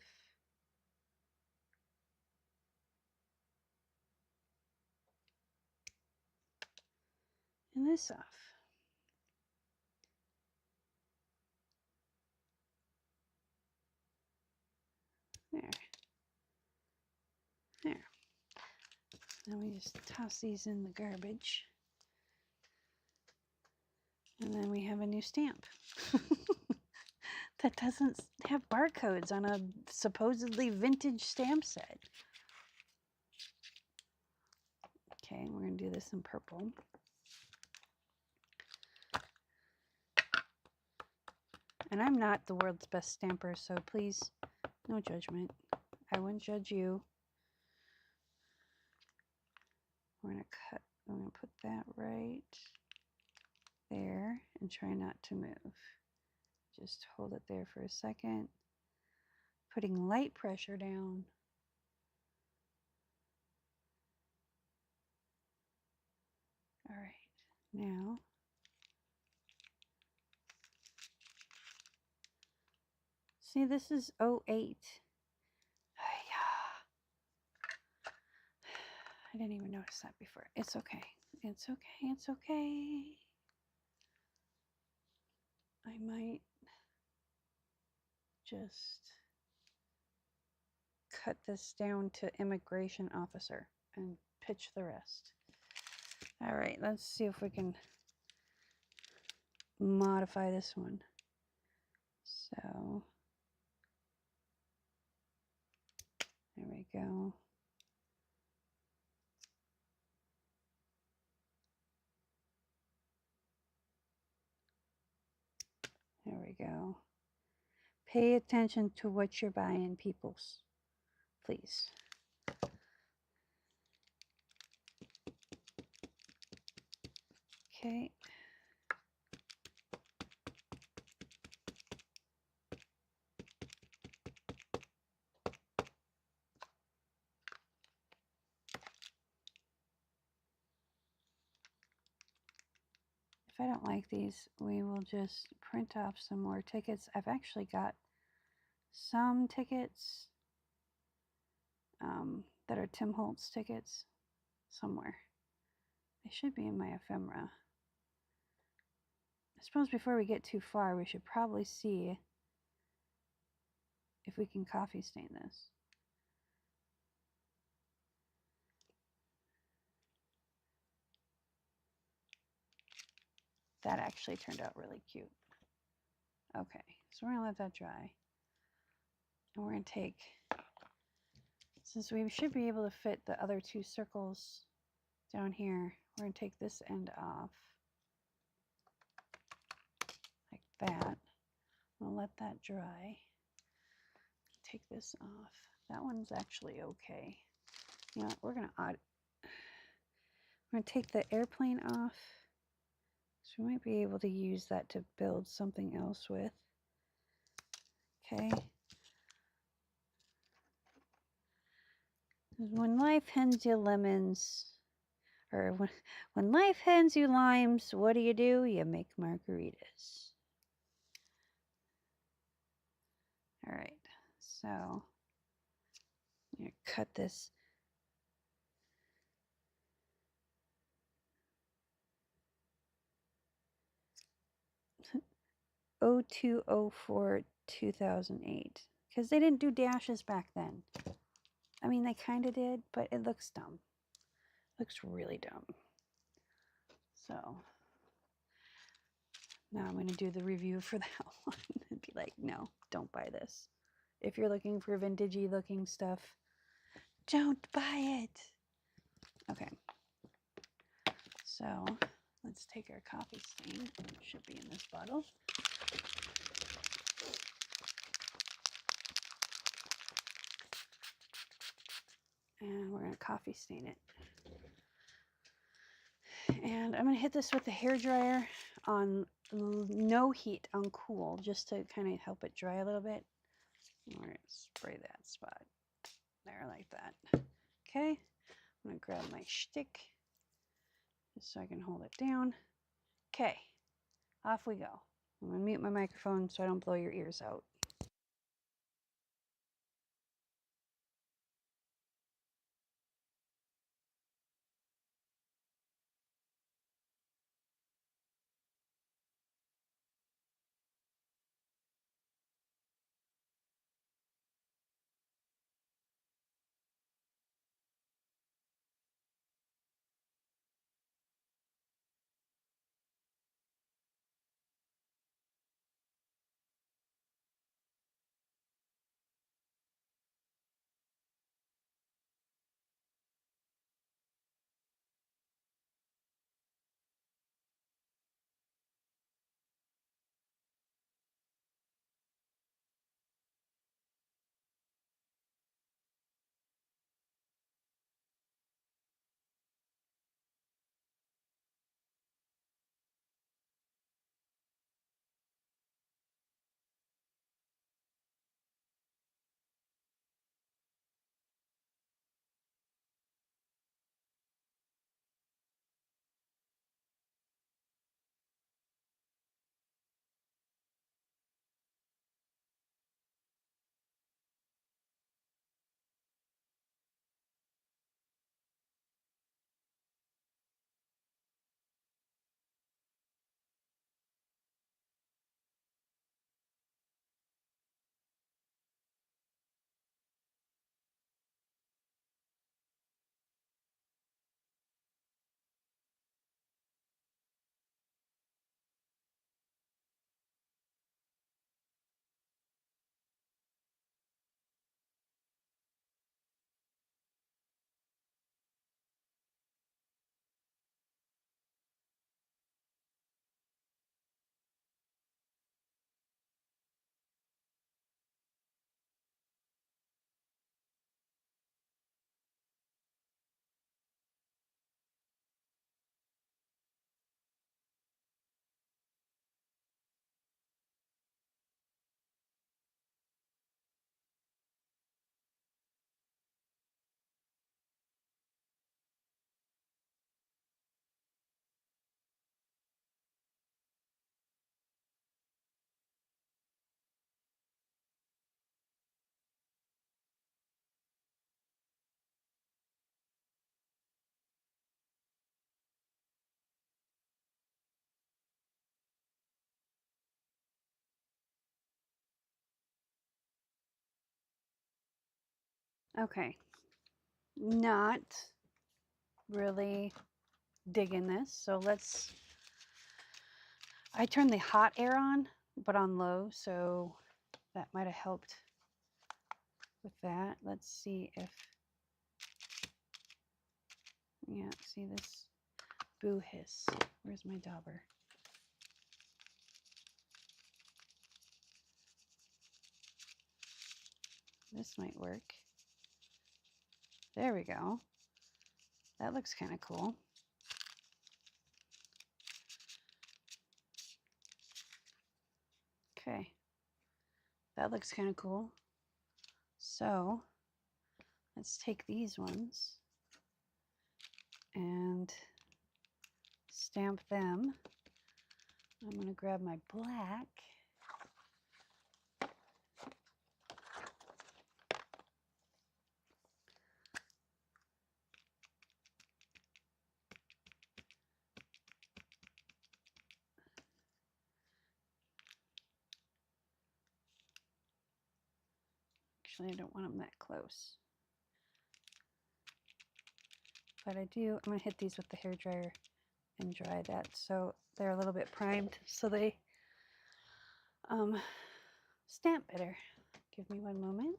And this off. There. Then we just toss these in the garbage. And then we have a new stamp that doesn't have barcodes on a supposedly vintage stamp set. Okay, we're going to do this in purple. And I'm not the world's best stamper, so please, no judgment. I wouldn't judge you. We're going to put that right there and try not to move. Just hold it there for a second. Putting light pressure down. All right, now see, this is 08. I didn't even notice that before. It's okay. It's okay. It's okay. I might just cut this down to immigration officer and pitch the rest. All right, let's see if we can modify this one. So there we go. There we go. Pay attention to what you're buying, peoples. Please. Okay. If I don't like these, we will just print off some more tickets. I've actually got some tickets that are Tim Holtz tickets somewhere. They should be in my ephemera. I suppose before we get too far, we should probably see if we can coffee stain this. That actually turned out really cute. Okay, so we're gonna let that dry. And we're gonna take, since we should be able to fit the other two circles down here, we're gonna take this end off like that. I'm gonna let that dry. Take this off. That one's actually okay. You know what, we're gonna take the airplane off. So we might be able to use that to build something else with. Okay. When life hands you lemons, or when life hands you limes, what do? You make margaritas. All right, so I'm gonna cut this. (0204) 2008, because they didn't do dashes back then. I mean, they kind of did, but it looks dumb. Looks really dumb. So now I'm going to do the review for that one and be like, no, don't buy this. If you're looking for vintagey looking stuff, don't buy it. Okay. So let's take our coffee stain. It should be in this bottle. And we're going to coffee stain it. And I'm going to hit this with the hairdryer on no heat, on cool, just to kind of help it dry a little bit. We're going to spray that spot there like that. Okay, I'm going to grab my shtick just so I can hold it down. Okay, off we go. I'm going to mute my microphone so I don't blow your ears out. Okay, not really digging this. So I turned the hot air on, but on low, so that might have helped with that. Let's see if, yeah, see this boo hiss. Where's my dauber? This might work. There we go. That looks kind of cool. Okay, that looks kind of cool. So let's take these ones and stamp them. I'm going to grab my black. Actually, I don't want them that close. But I do, I'm going to hit these with the hairdryer and dry that so they're a little bit primed so they stamp better. Give me one moment.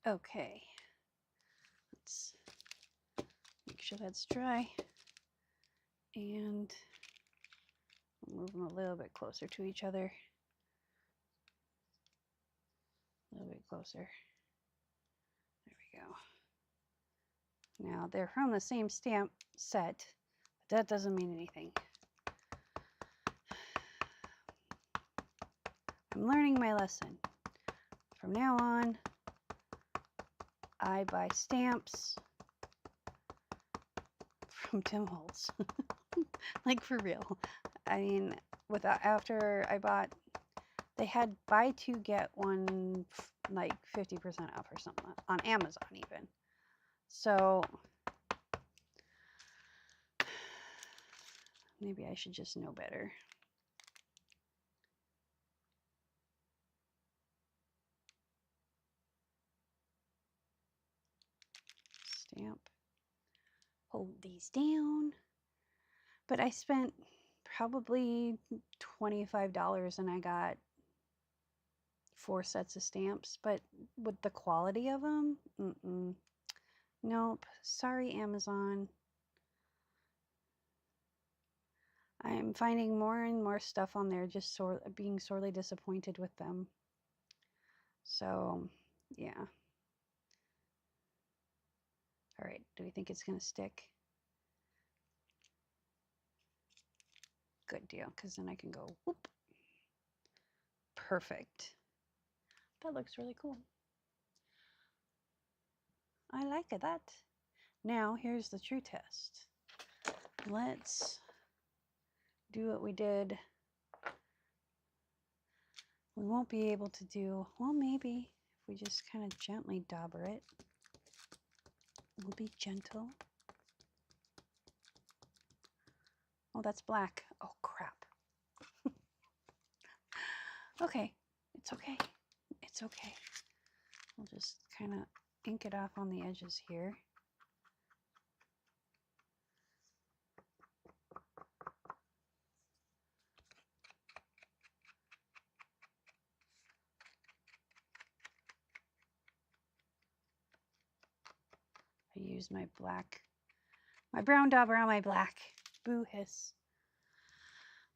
Okay, let's make sure that's dry and move them a little bit closer to each other. A little bit closer. There we go. Now they're from the same stamp set, but that doesn't mean anything. I'm learning my lesson. From now on, I buy stamps from Tim Holtz. Like for real. I mean, after I bought, they had buy two get one like 50% off or something on Amazon even. So maybe I should just know better. Stamp. Hold these down. But I spent probably $25 and I got 4 sets of stamps. But with the quality of them, nope. Sorry, Amazon. I'm finding more and more stuff on there, just being sorely disappointed with them. So, yeah. All right, do we think it's going to stick? Good deal, because then I can go whoop. Perfect. That looks really cool. I like that. Now, here's the true test. Let's do what we did. We won't be able to do, well, maybe if we just kind of gently dauber it. We'll be gentle. Oh, that's black. Oh, crap. Okay, it's okay. It's okay. We'll just kind of ink it off on the edges here. I use my brown dauber on my black. Boo hiss.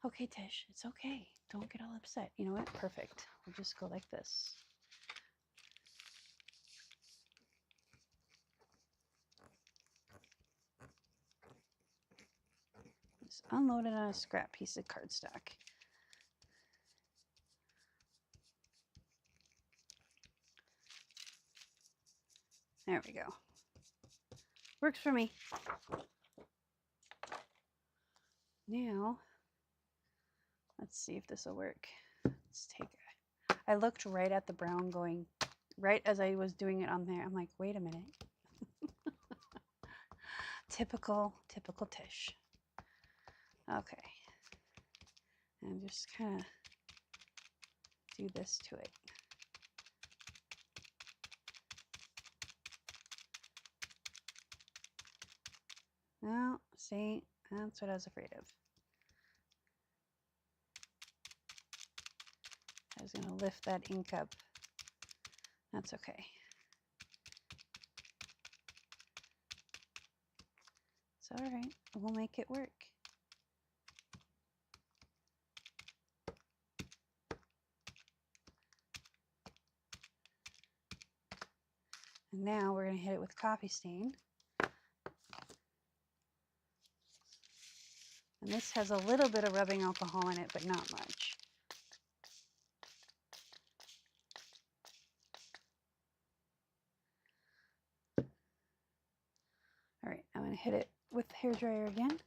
Okay, Tish, it's okay. Don't get all upset. You know what? Perfect. We'll just go like this. Just unload it on a scrap piece of cardstock. There we go. Works for me. Now, let's see if this will work. Let's take it. I looked right at the brown going, right as I was doing it on there. I'm like, wait a minute. Typical Tish. Okay. And just kind of do this to it. Now, see, that's what I was afraid of. I was going to lift that ink up. That's okay. It's all right. We'll make it work. And now we're going to hit it with coffee stain. And this has a little bit of rubbing alcohol in it, but not much. All right, I'm going to hit it with the hairdryer again.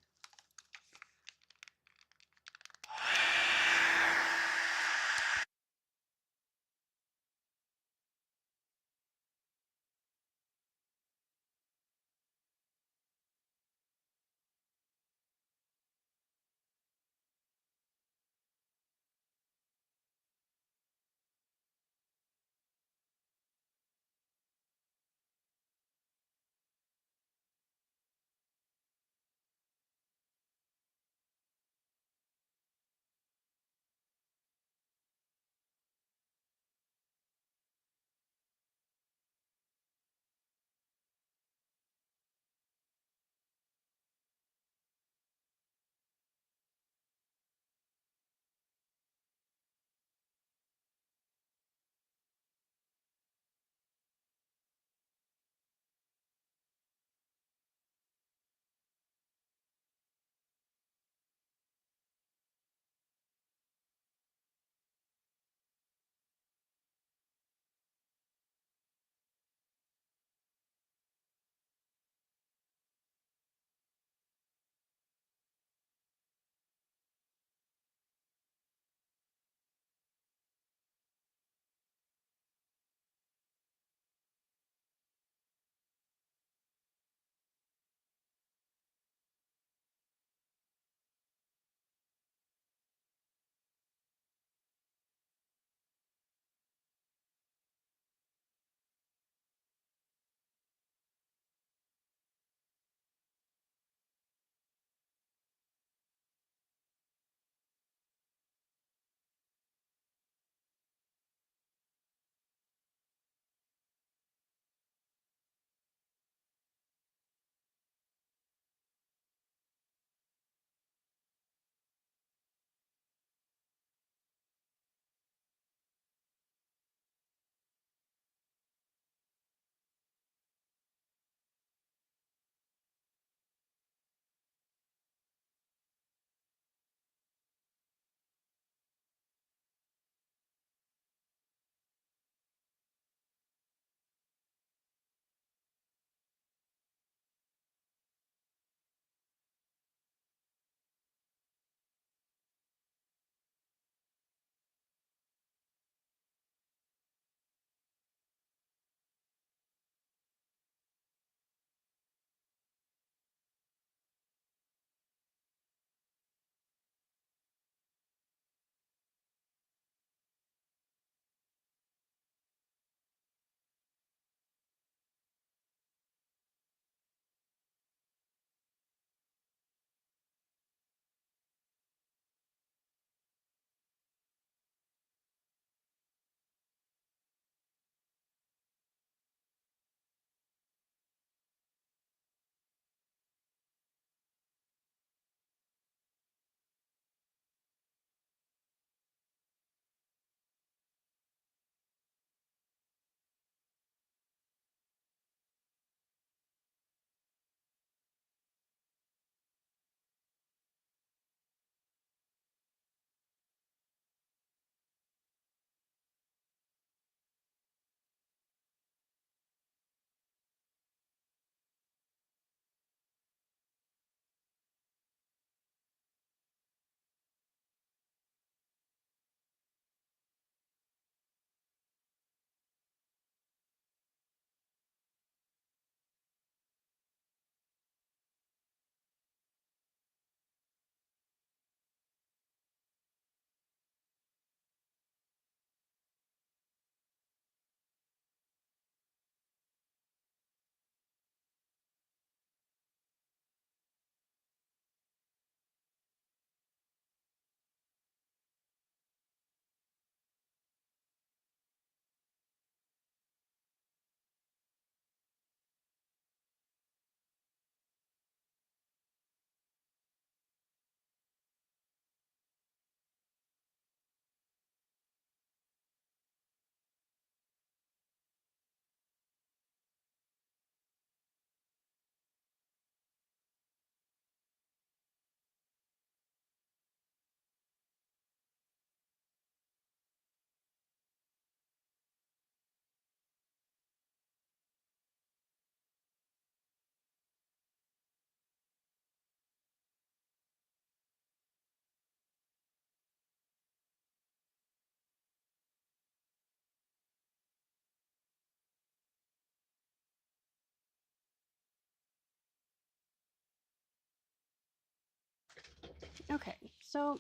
Okay, so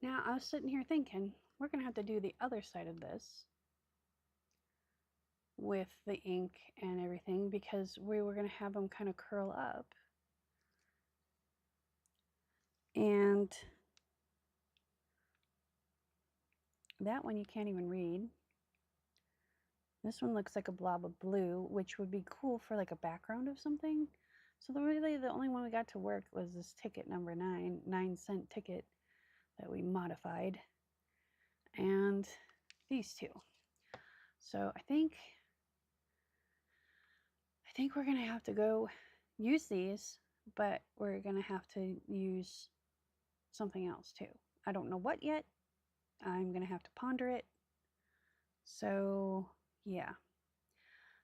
now I was sitting here thinking, we're going to have to do the other side of this with the ink and everything because we were going to have them kind of curl up. And that one you can't even read. This one looks like a blob of blue, which would be cool for like a background of something. So really the only one we got to work was this ticket number 9 cent ticket that we modified. And these two. So I think we're going to have to go use these, but we're going to have to use something else too. I don't know what yet. I'm going to have to ponder it. So yeah.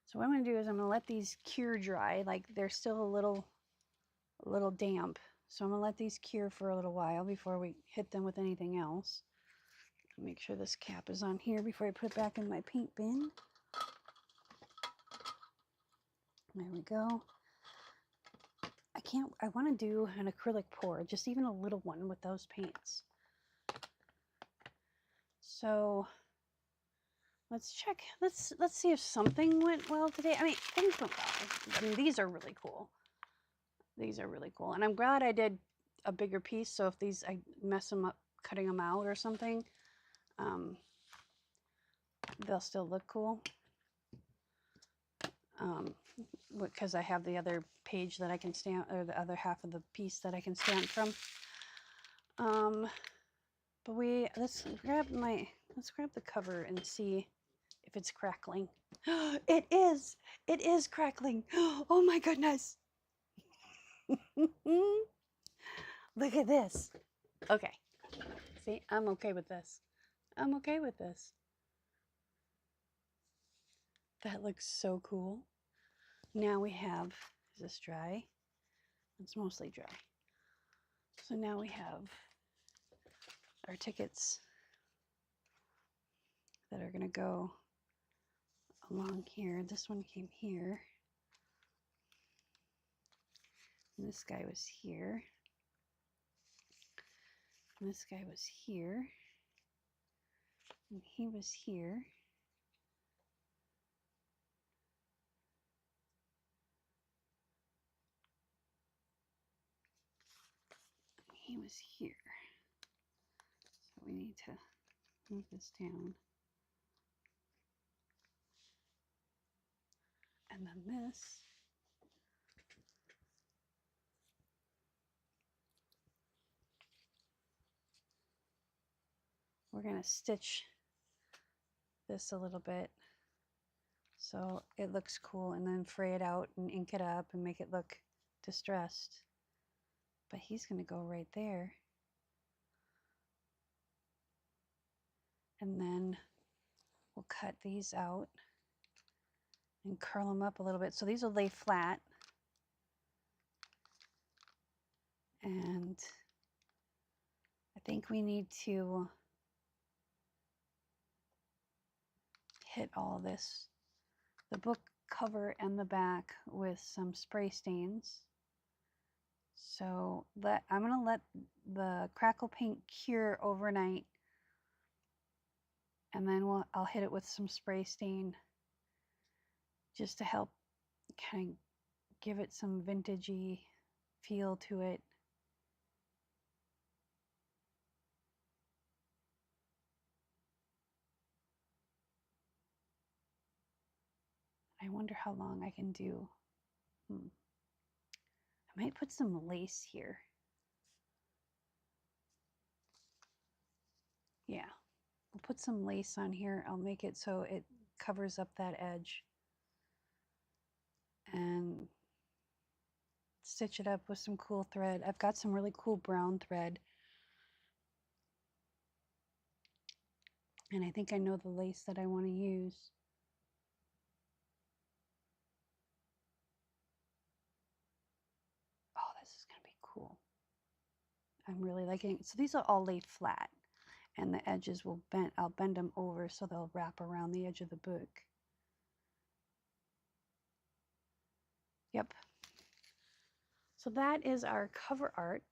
So what I'm going to do is I'm going to let these cure dry. Like they're still a little damp. So I'm going to let these cure for a little while before we hit them with anything else. Make sure this cap is on here before I put it back in my paint bin. There we go. I want to do an acrylic pour, just even a little one with those paints. So let's check. Let's see if something went well today. I mean, things went well. I mean, these are really cool. These are really cool. And I'm glad I did a bigger piece. So if these, I mess them up, cutting them out or something, they'll still look cool. Because I have the other page that I can stamp, or the other half of the piece that I can stamp from. But let's grab the cover and see if it's crackling. It is crackling. Oh my goodness. Look at this. Okay. See, I'm okay with this. I'm okay with this. That looks so cool. Now we have, is this dry? It's mostly dry. So now we have our tickets that are going to go along here. This one came here. And this guy was here. And this guy was here. And he was here. He was here. So we need to move this down. And then this. We're going to stitch this a little bit so it looks cool, and then fray it out and ink it up and make it look distressed. But he's going to go right there. And then we'll cut these out and curl them up a little bit. So these will lay flat. And I think we need to hit all this, the book cover and the back, with some spray stains. So I'm going to let the crackle paint cure overnight, and then I'll hit it with some spray stain just to help kind of give it some vintagey feel to it. I wonder how long I can do. I might put some lace here. Yeah, we'll put some lace on here. I'll make it so it covers up that edge. And stitch it up with some cool thread. I've got some really cool brown thread. And I think I know the lace that I want to use. Oh, this is going to be cool. I'm really liking it. So these are all laid flat, and the edges will bend. I'll bend them over so they'll wrap around the edge of the book. Yep. So that is our cover art.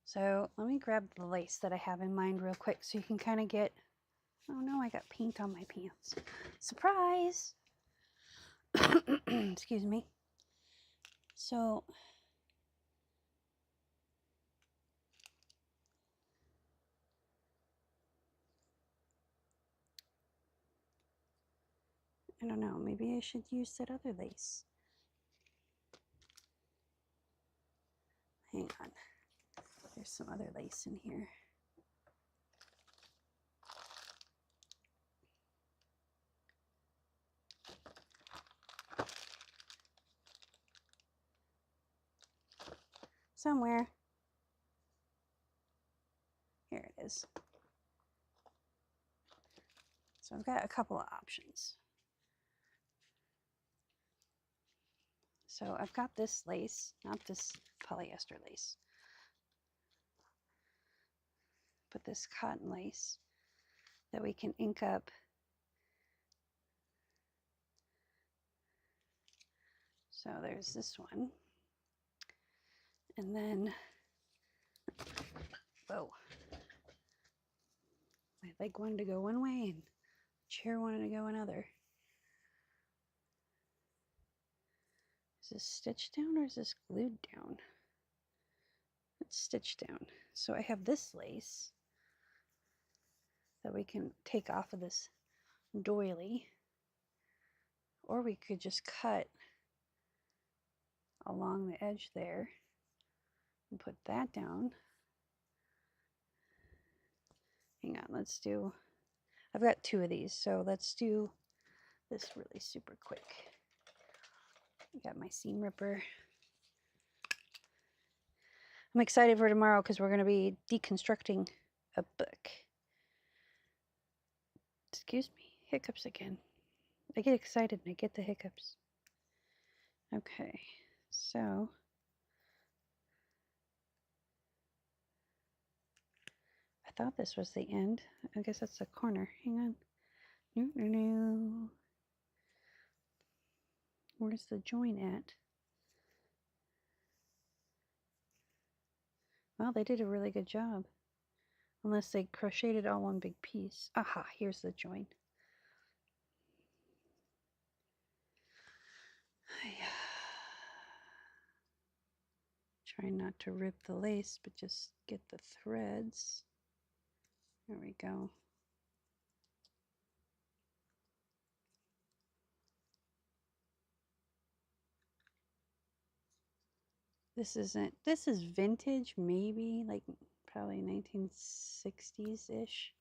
So let me grab the lace that I have in mind real quick so you can kind of get, oh no, I got paint on my pants. Surprise! Excuse me. So I don't know, maybe I should use that other lace. Hang on. There's some other lace in here. Somewhere. Here it is. So I've got a couple of options. So I've got this lace, not this polyester lace, but this cotton lace that we can ink up. So there's this one. And then, whoa, my leg wanted to go one way and the chair wanted to go another. Is this stitched down or is this glued down? It's stitched down. So I have this lace that we can take off of this doily, or we could just cut along the edge there and put that down. Hang on, let's do, I've got two of these, so let's do this really super quick. I got my seam ripper. I'm excited for tomorrow because we're going to be deconstructing a book. Excuse me, hiccups again. I get excited and I get the hiccups. Okay, so I thought this was the end. I guess that's the corner. Hang on. No. Where's the join at? Well, they did a really good job. Unless they crocheted all one big piece. Aha, here's the join. Try not to rip the lace, but just get the threads. There we go. This is vintage, maybe, like probably 1960s-ish.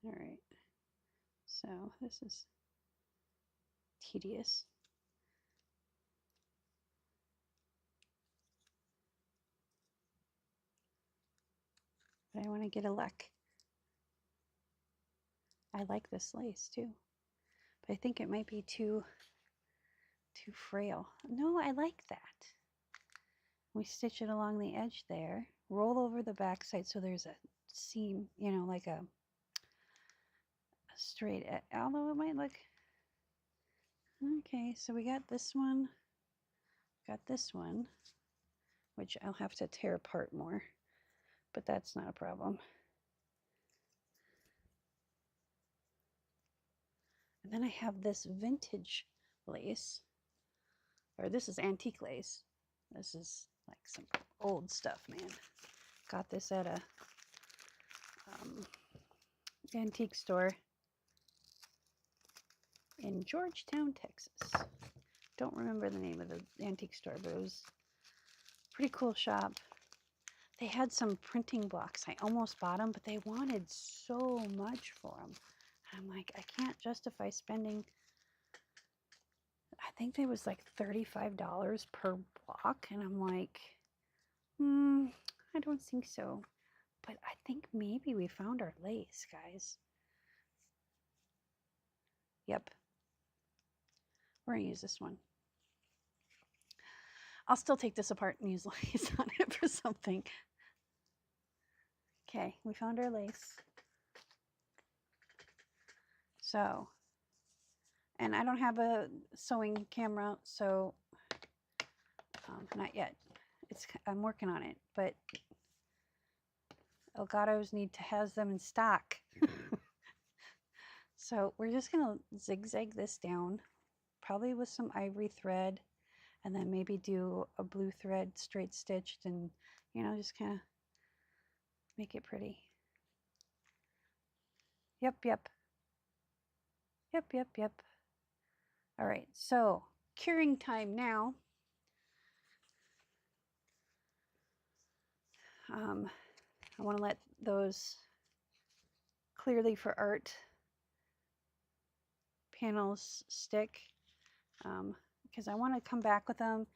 All right, so this is tedious. But I want to get a look. I like this lace too, but I think it might be too frail. No, I like that. We stitch it along the edge there, roll over the back side so there's a seam, you know, like a straight, although it might look, okay, so we got this one, which I'll have to tear apart more, but that's not a problem. And then I have this vintage lace, or this is antique lace. This is like some old stuff, man. Got this at a antique store in Georgetown, Texas. Don't remember the name of the antique store, but it was a pretty cool shop. They had some printing blocks. I almost bought them, but they wanted so much for them. I'm like, I can't justify spending, I think it was like $35 per block. And I'm like, I don't think so. But I think maybe we found our lace, guys. Yep. We're going to use this one. I'll still take this apart and use lace on it for something. Okay, we found our lace. So, and I don't have a sewing camera, so not yet. I'm working on it, but Elgatos need to have them in stock. So we're just gonna zigzag this down, probably with some ivory thread, and then maybe do a blue thread straight stitched, and you know, just kind of make it pretty. Yep. All right, so curing time now. I want to let those clearly for art panels stick, because I want to come back with them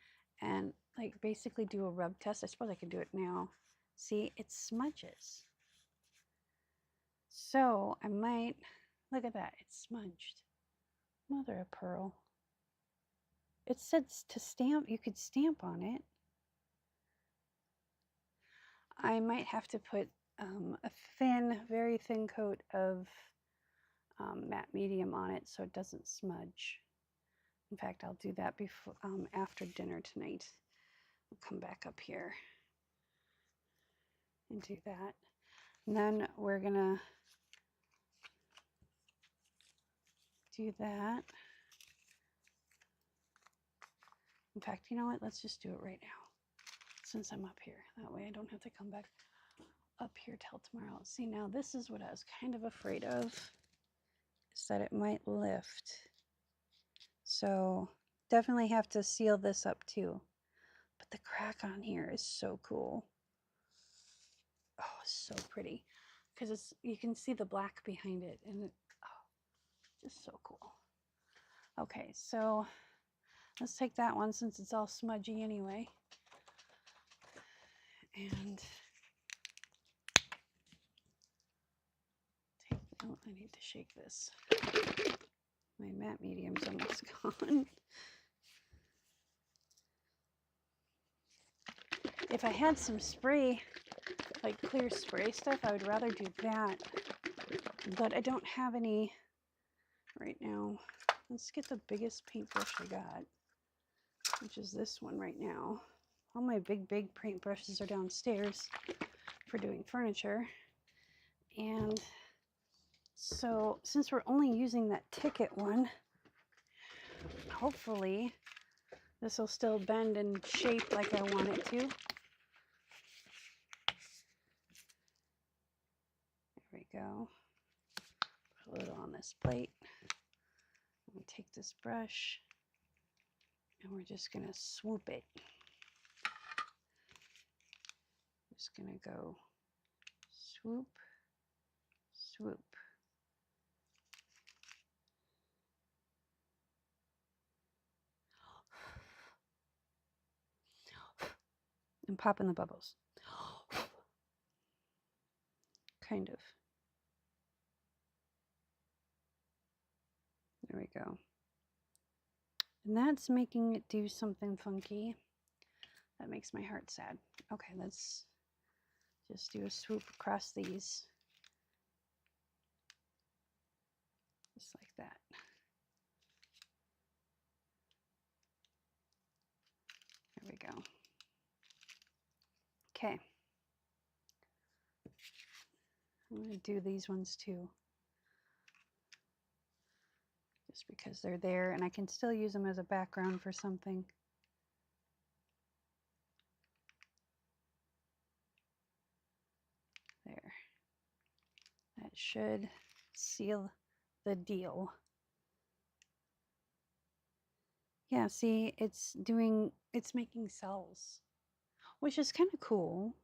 and like basically do a rub test. I suppose I can do it now. See, it smudges. So I might, look at that, it's smudged. Mother of pearl. It says to stamp, you could stamp on it. I might have to put a thin, very thin coat of matte medium on it so it doesn't smudge. In fact, I'll do that before after dinner tonight. I'll come back up here and do that. And then we're gonna do that. In fact, you know what? Let's just do it right now since I'm up here. That way I don't have to come back up here till tomorrow. See, now this is what I was kind of afraid of, is that it might lift. So definitely have to seal this up too. But the crack on here is so cool. Oh, so pretty. Because it's, you can see the black behind it, and it, oh, just so cool. Okay, so let's take that one since it's all smudgy anyway. And take, oh, I need to shake this. My matte medium's almost gone. If I had some spray, like clear spray stuff, I would rather do that. But I don't have any right now. Let's get the biggest paintbrush I got, which is this one right now. All my big paintbrushes are downstairs for doing furniture. And so since we're only using that ticket one, hopefully this will still bend and shape like I want it to. There we go. Put a little on this plate. We take this brush and we're just gonna swoop it. Just gonna go swoop, swoop. And pop in the bubbles. Kind of. There we go. And that's making it do something funky. That makes my heart sad. Okay, let's just do a swoop across these. Just like that. There we go. Okay. I'm going to do these ones too. Just because they're there and I can still use them as a background for something. There. That should seal the deal. Yeah, see, it's making cells, which is kind of cool,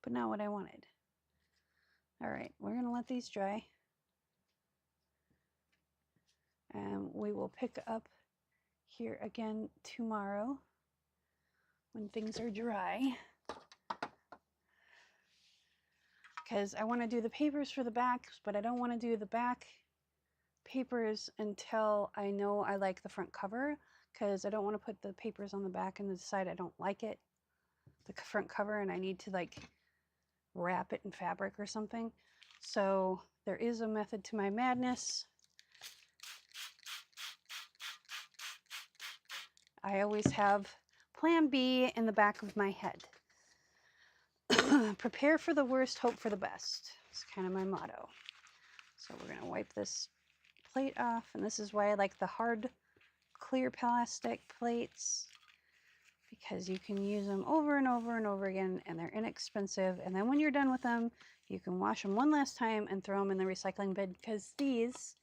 but not what I wanted. All right, we're going to let these dry. And we will pick up here again tomorrow when things are dry. Because I want to do the papers for the back, but I don't want to do the back papers until I know I like the front cover, because I don't want to put the papers on the back and decide I don't like it, the front cover, and I need to like wrap it in fabric or something. So there is a method to my madness. I always have plan B in the back of my head. Prepare for the worst, hope for the best. It's kind of my motto. So we're going to wipe this plate off, and this is why I like the hard clear plastic plates, because you can use them over and over and over again, and they're inexpensive. And then when you're done with them, you can wash them one last time and throw them in the recycling bin, because these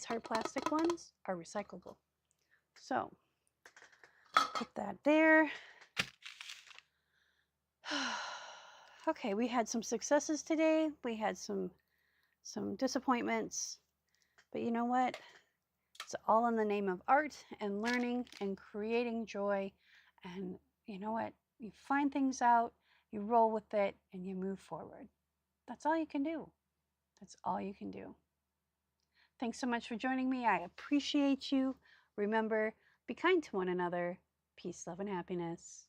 hard plastic ones are recyclable. So put that there. Okay, we had some successes today. We had some disappointments, but you know what? It's all in the name of art and learning and creating joy. And you know what? You find things out, you roll with it, and you move forward. That's all you can do. That's all you can do. Thanks so much for joining me. I appreciate you. Remember, be kind to one another. Peace, love, and happiness.